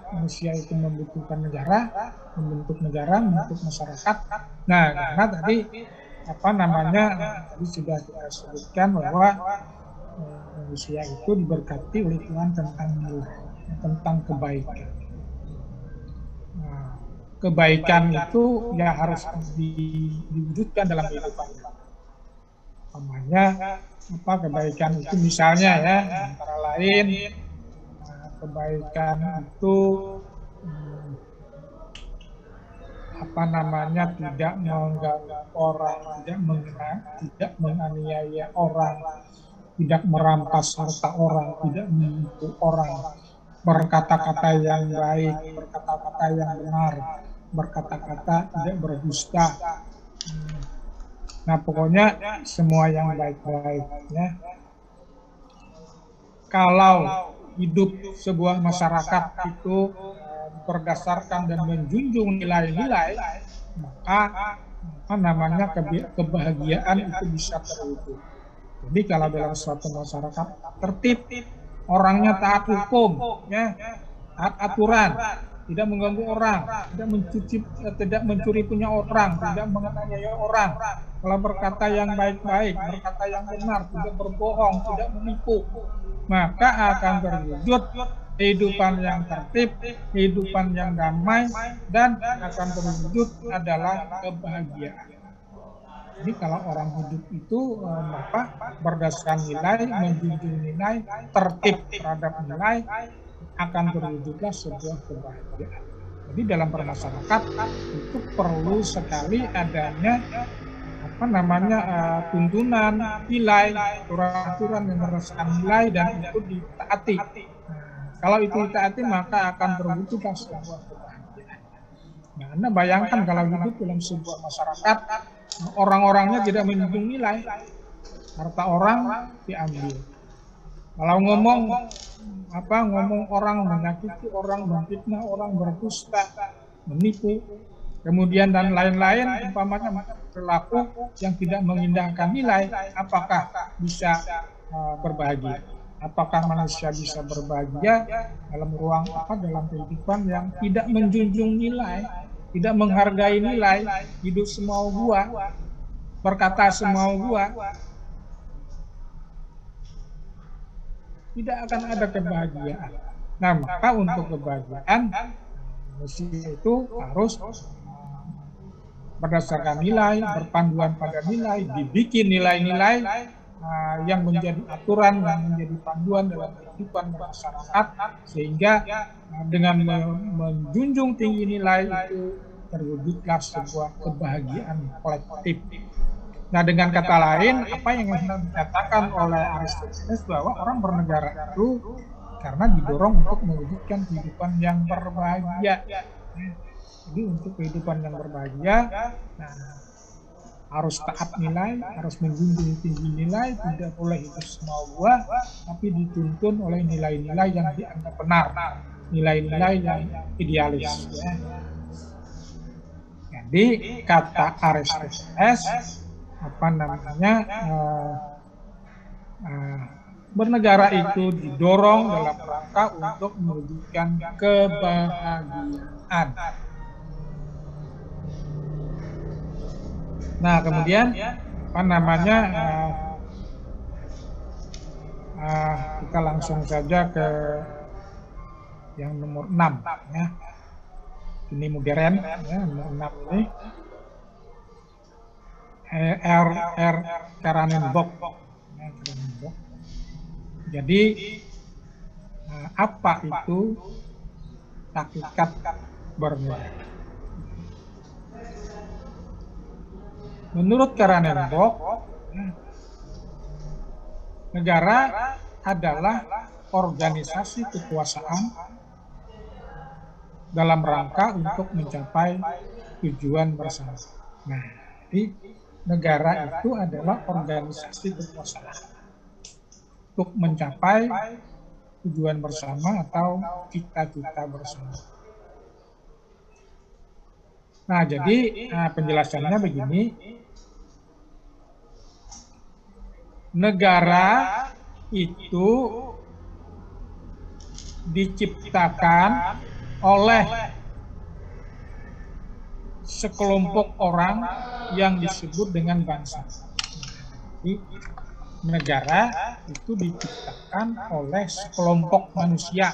manusia itu membutuhkan negara, membentuk negara, membentuk masyarakat. Nah, karena tadi tadi sudah kita sebutkan bahwa manusia itu diberkati oleh Tuhan tentang nilai, tentang kebaikan. Nah, kebaikan itu ya harus diwujudkan dalam kehidupan. Namanya kebaikan itu misalnya ya, antara lain kebaikan itu tidak mengganggu orang, tidak menganiaya orang, tidak merampas harta orang, tidak menipu orang, berkata-kata yang baik, berkata-kata yang benar, berkata-kata tidak berdusta. Nah, pokoknya semua yang baik-baik ya. Kalau hidup sebuah masyarakat itu berdasarkan dan menjunjung nilai-nilai, maka kebahagiaan itu bisa terwujud. Jadi kalau dalam suatu masyarakat tertib, orangnya taat hukum, ya, taat aturan, tidak mengganggu orang, tidak mencuri punya orang, tidak menganiaya orang, kalau berkata yang baik-baik, berkata yang benar, tidak berbohong, tidak menipu, maka akan terwujud kehidupan yang tertib, kehidupan yang damai, dan akan terwujud adalah kebahagiaan. Jadi kalau orang hidup itu berdasarkan nilai, menjunjung nilai, tertib terhadap nilai, akan terwujudlah sebuah kebahagiaan. Jadi dalam bermasyarakat itu perlu sekali adanya tuntunan, nilai, aturan-aturan yang berdasarkan nilai dan itu ditaati. Kalau itu ditaati maka akan terwujudlah sebuah kebahagiaan. Nah, Anda bayangkan kalau hidup dalam sebuah masyarakat, orang-orangnya tidak menjunjung nilai, harta orang diambil. Kalau ngomong orang menyakiti orang, memfitnah orang, berdusta, menipu, kemudian dan lain-lain, umpamanya perilaku yang tidak mengindahkan nilai, apakah bisa berbahagia? Apakah manusia bisa berbahagia dalam dalam kehidupan yang tidak menjunjung nilai, tidak menghargai nilai, hidup semau gua, berkata semau gua, tidak akan ada kebahagiaan. Nah, maka untuk kebahagiaan manusia itu harus berdasarkan nilai, berpanduan pada nilai, dibikin nilai-nilai yang menjadi aturan, yang menjadi panduan dalam kehidupan masyarakat, sehingga dengan menjunjung tinggi nilai itu terwujudlah sebuah kebahagiaan kolektif. Nah, dengan kata lain, apa yang dikatakan oleh Aristoteles bahwa orang bernegara itu karena didorong untuk mewujudkan kehidupan yang berbahagia. Jadi untuk kehidupan yang berbahagia, harus taat nilai, harus menjunjung tinggi nilai, tidak boleh hidup semau gua, tapi dituntun oleh nilai-nilai yang dianggap benar, nilai-nilai yang idealis. Ya. Jadi kata Aristoteles, bernegara itu didorong dalam rangka untuk mewujudkan kebahagiaan. Nah, kemudian apa namanya, kita langsung saja ke yang nomor 6 ya. Ini modern ya, nomor 6 ini R. Karanenbok. Jadi apa itu hakikat bernegara? Menurut Karanenbok, negara adalah organisasi kekuasaan dalam rangka untuk mencapai tujuan bersama. Nah, jadi negara itu adalah organisasi kekuasaan untuk mencapai tujuan bersama atau cita-cita bersama. Nah, jadi penjelasannya begini. Negara itu diciptakan oleh sekelompok orang yang disebut dengan bangsa. Jadi, negara itu diciptakan oleh sekelompok manusia,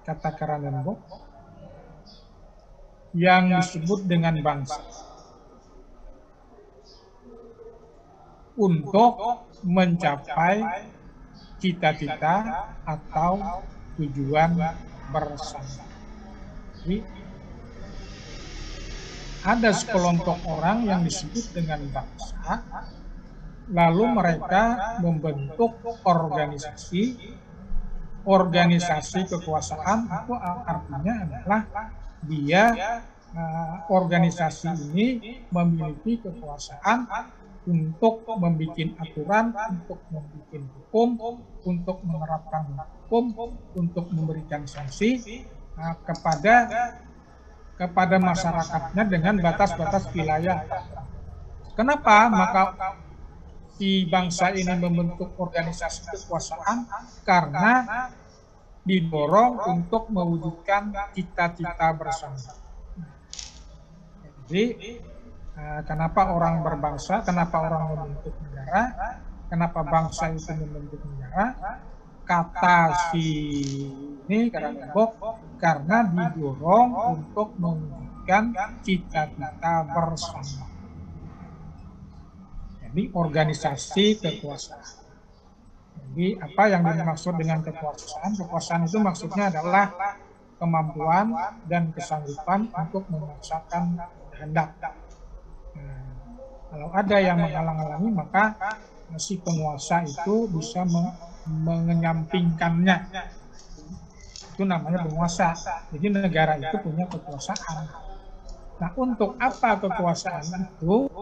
kata Karanenbok, yang disebut dengan bangsa, untuk mencapai cita-cita atau tujuan bersama. Jadi, ada sekelompok orang yang disebut dengan bangsa, lalu mereka membentuk organisasi kekuasaan. Itu artinya adalah organisasi ini memiliki kekuasaan untuk membuat aturan, untuk membuat hukum, untuk menerapkan hukum, untuk memberikan sanksi kepada masyarakatnya dengan batas-batas wilayah. Kenapa? Maka si bangsa ini membentuk organisasi kekuasaan karena didorong untuk mewujudkan cita-cita bersama. Jadi, kenapa orang berbangsa, kenapa orang membentuk negara, kenapa bangsa itu membentuk negara, kata si ini Karanenbok, karena didorong untuk mewujudkan cita-cita bersama. Jadi organisasi kekuasaan. Jadi apa yang dimaksud dengan kekuasaan? Kekuasaan itu maksudnya adalah kemampuan dan kesanggupan untuk memaksakan kehendak. Kalau ada yang menghalang-halangi, maka si penguasa itu bisa menyampingkannya. Itu namanya penguasa. Jadi negara itu punya kekuasaan. Nah, untuk apa kekuasaan itu?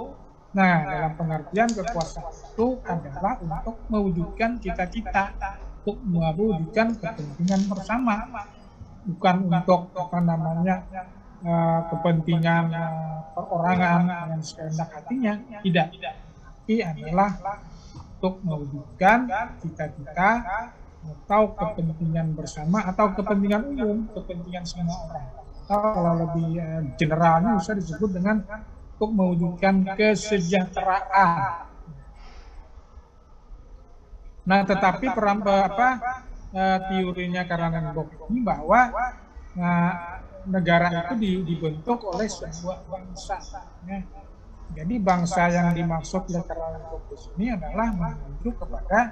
Nah, dalam pengertian kekuasaan itu adalah untuk mewujudkan cita-cita, untuk mewujudkan kepentingan bersama, bukan untuk kepentingan perorangan yang sekehendak hatinya, tidak. Tapi adalah untuk mewujudkan cita-cita atau kepentingan bersama atau kepentingan umum, kepentingan semua orang. Atau kalau lebih generalnya bisa disebut dengan untuk mewujudkan kesejahteraan. Nah, tetapi teorinya Karanenbok ini bahwa negara itu dibentuk oleh sebuah bangsa. Ya. Jadi bangsa yang dimaksud oleh Karanenbok di sini adalah menunjuk kepada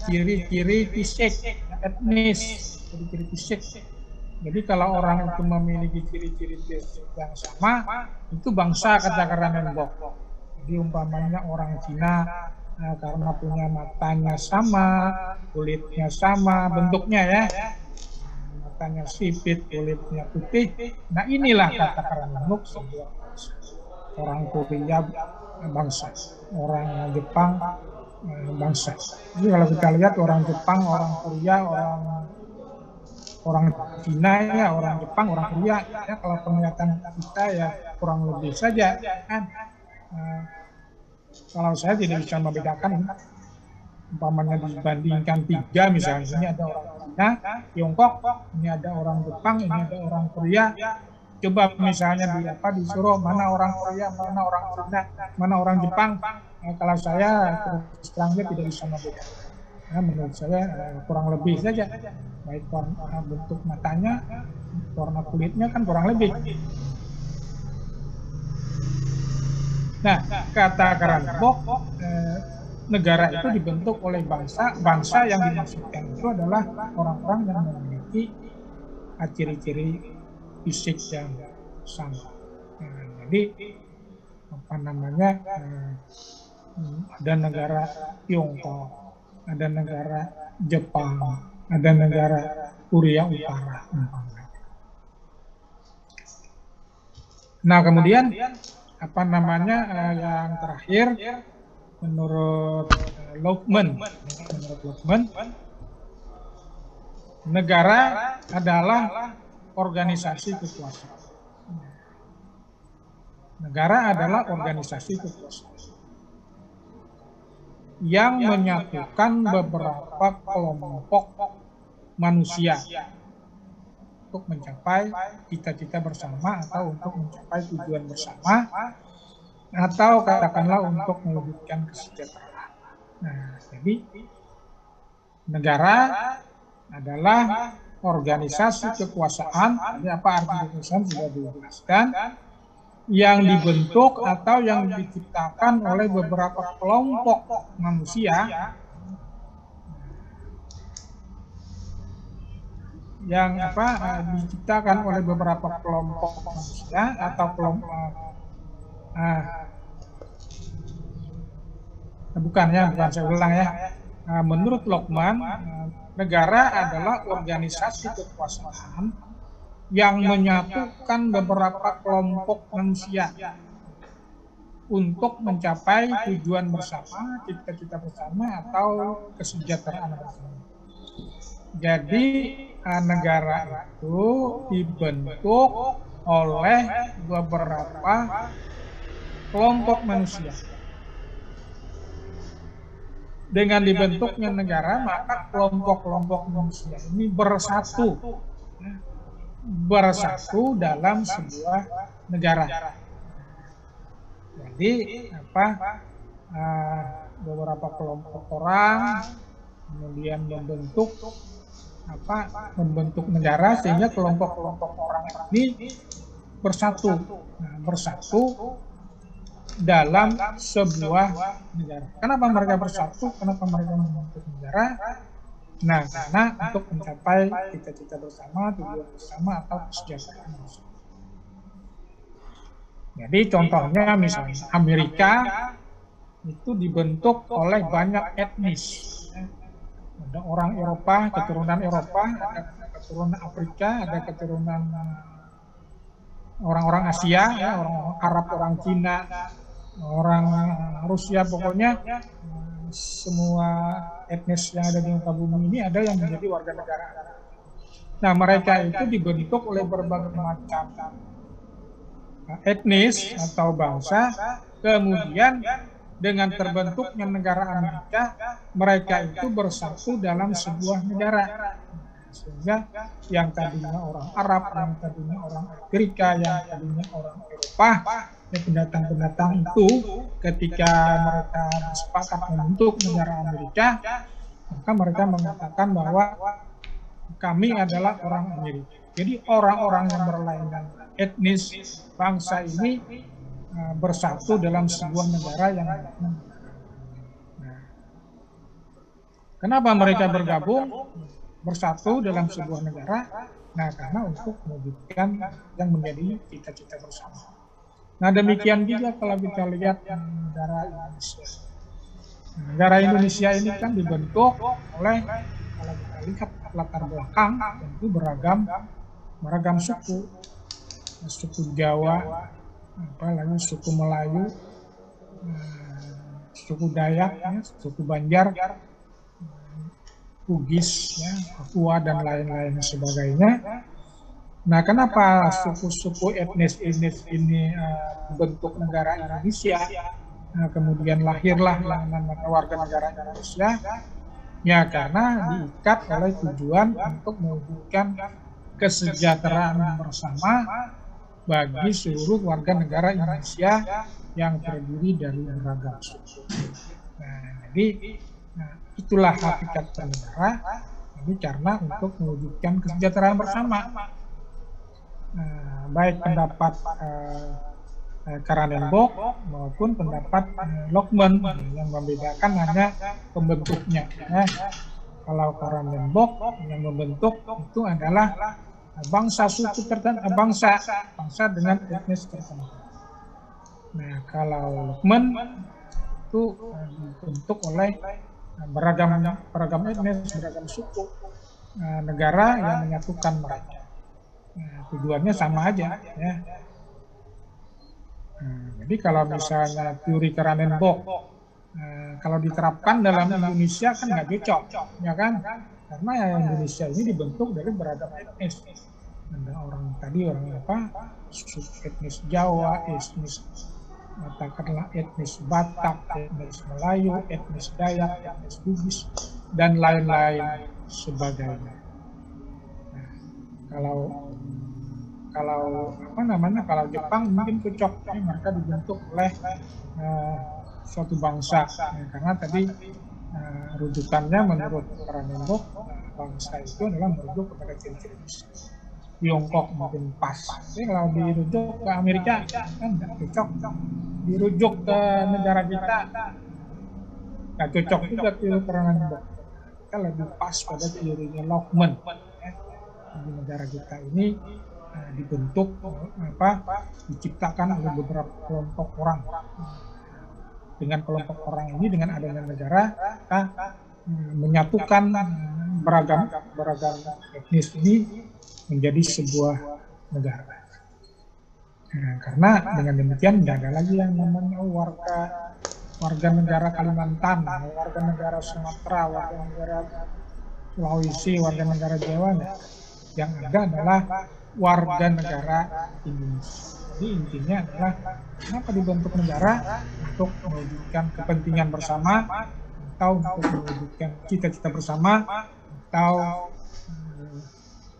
ciri-ciri fisik, etnis, ciri-ciri fisik. Jadi kalau orang itu memiliki ciri-ciri fisik yang sama, itu bangsa, kata Karanenbok. Jadi umpamanya orang Cina karena punya matanya sama, kulitnya sama, bentuknya ya, matanya sipit, kulitnya putih. Nah, inilah kata Karanenbok sebuah bangsa. Orang Korea bangsa, orang Jepang bangsa. Jadi kalau kita lihat orang Jepang, orang Korea, orang Cina ya, orang Jepang, orang Korea ya, kalau penglihatan kita ya kurang lebih saja kan. Kalau saya tidak bisa membedakan, umpamanya dibandingkan 3 misalnya, ini ada orang Cina, Tiongkok, ini ada orang Jepang, ini ada orang Korea. Coba misalnya disuruh mana orang Korea, mana orang Cina, mana orang Jepang. Kalau saya terus terangnya tidak bisa membedakan. Menurut saya kurang lebih saja, baik warna bentuk matanya, warna kulitnya kan kurang lebih. Nah, kata kelompok, negara itu dibentuk oleh bangsa yang dimaksudkan itu adalah orang-orang yang memiliki ciri-ciri fisik yang sama. Jadi apa namanya, ada negara Tiongkok, ada negara Jepang, ada negara Korea Utara. Nah, kemudian apa namanya, yang terakhir menurut Lokman, negara adalah organisasi kekuasaan. Negara adalah organisasi kekuasaan yang menyatukan beberapa kelompok manusia untuk mencapai cita-cita bersama atau untuk mencapai tujuan bersama atau katakanlah untuk mewujudkan kesejahteraan. Nah, jadi negara adalah organisasi kekuasaan. Ini apa arti kekuasaan sudah dijelaskan, yang dibentuk atau yang diciptakan oleh beberapa kelompok manusia yang diciptakan oleh beberapa kelompok manusia atau kelompok bukan saya ulang ya. Menurut Lokman, negara adalah organisasi kekuasaan yang menyatukan beberapa kelompok manusia untuk mencapai tujuan bersama, cita-cita bersama atau kesejahteraan bersama. Jadi negara itu dibentuk oleh beberapa kelompok manusia. Dengan dibentuknya negara, maka kelompok-kelompok manusia ini bersatu dalam sebuah negara. Jadi beberapa kelompok orang kemudian membentuk negara sehingga kelompok-kelompok orang ini bersatu dalam sebuah negara. Kenapa mereka bersatu? Kenapa mereka membentuk negara? Nah, karena untuk mencapai cita-cita bersama, tujuan bersama atau kesejahteraan bersama. Jadi contohnya misalnya Amerika itu dibentuk oleh banyak etnis. Ada orang Eropa, keturunan Eropa, ada keturunan Afrika, ada keturunan orang-orang Asia, orang Arab, orang Cina, orang Rusia, pokoknya semua etnis yang ada di muka bumi ini ada yang menjadi warga negara. Nah, mereka itu dibentuk oleh berbagai macam etnis atau bangsa, kemudian dengan terbentuknya negara Amerika, mereka itu bersatu dalam sebuah negara. Sehingga yang tadinya orang Arab, yang tadinya orang Afrika, yang tadinya orang Eropa, pendatang-pendatang itu ketika mereka sepakat membentuk negara Amerika, maka mereka mengatakan bahwa kami adalah orang Amerika. Jadi orang-orang yang berlainan etnis bangsa ini bersatu dalam sebuah negara yang kenapa mereka bergabung bersatu dalam sebuah negara? Nah, karena untuk mewujudkan yang menjadi cita-cita bersama. Nah, demikian juga kalau kita lihat negara Indonesia. Negara Indonesia ini kan dibentuk oleh, kalau kita lihat latar belakang, tentu beragam suku Jawa, apalagi suku Melayu, suku Dayak, suku Banjar, Bugis, Papua dan lain-lain sebagainya. Nah, kenapa suku-suku etnis ini bentuk negara Indonesia? kemudian lahirlah yang namanya warga negara Indonesia, ya karena diikat oleh tujuan untuk mewujudkan kesejahteraan bersama bagi seluruh warga negara Indonesia yang terdiri dari beragam suku. Nah, jadi itulah hakikat bernegara, ini karena untuk mewujudkan kesejahteraan bersama. Baik pendapat Karnenbok maupun pendapat Lokman yang membedakan hanya pembentuknya. Kalau Karnenbok yang membentuk itu adalah bangsa suku tertentu, bangsa dengan etnis tertentu. Nah, kalau Lokman itu dibentuk oleh beragam etnis, beragam suku, negara yang menyatukan mereka. Nah, tujuannya sama aja, ya. Jadi kalau misalnya teori Karnenbok kalau diterapkan dalam Indonesia kan nggak cocok, ya kan? Karena Indonesia ini dibentuk dari beragam etnis. Ada orang suku etnis Jawa, etnis katakanlah etnis Batak, etnis Melayu, etnis Dayak, etnis Bugis, dan lain-lain sebagainya. Nah, kalau Jepang mungkin cocok, mereka dibentuk oleh suatu bangsa, karena tadi rujukannya menurut Karnenbok bangsa itu adalah merujuk kepada ciri-ciri Tiongkok mungkin pas. Tapi kalau dirujuk ke Amerika kan tidak cocok, dirujuk ke negara kita nggak cocok juga teori Karnenbok. Kita lebih pas pada teorinya Lokman. Di negara kita ini dibentuk diciptakan oleh beberapa kelompok orang. Dengan kelompok orang ini, dengan adanya negara, kita menyatukan beragam etnis ini menjadi sebuah negara. Nah, karena dengan demikian tidak ada lagi yang namanya warga negara Kalimantan, warga negara Sumatera, warga negara Sulawesi, warga negara Jawa. Yang ada adalah warga negara Indonesia. Jadi intinya adalah kenapa dibentuk negara? Untuk mewujudkan kepentingan bersama, atau untuk mewujudkan cita-cita bersama, atau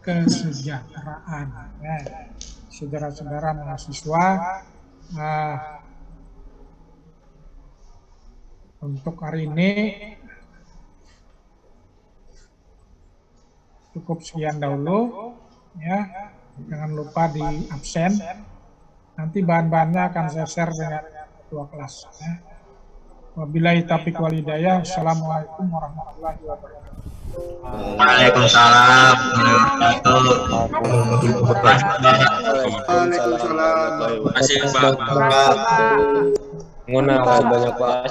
kesejahteraan. Saudara-saudara mahasiswa, untuk hari ini cukup sekian dahulu, ya. Jangan lupa di absen. Nanti bahan-bahannya akan saya share dengan ketua kelas. Ya. Wabillahi taufiq wal hidayah. Assalamualaikum warahmatullahi wabarakatuh. Waalaikumsalam. Terima kasih, Pak. Banyak Pak.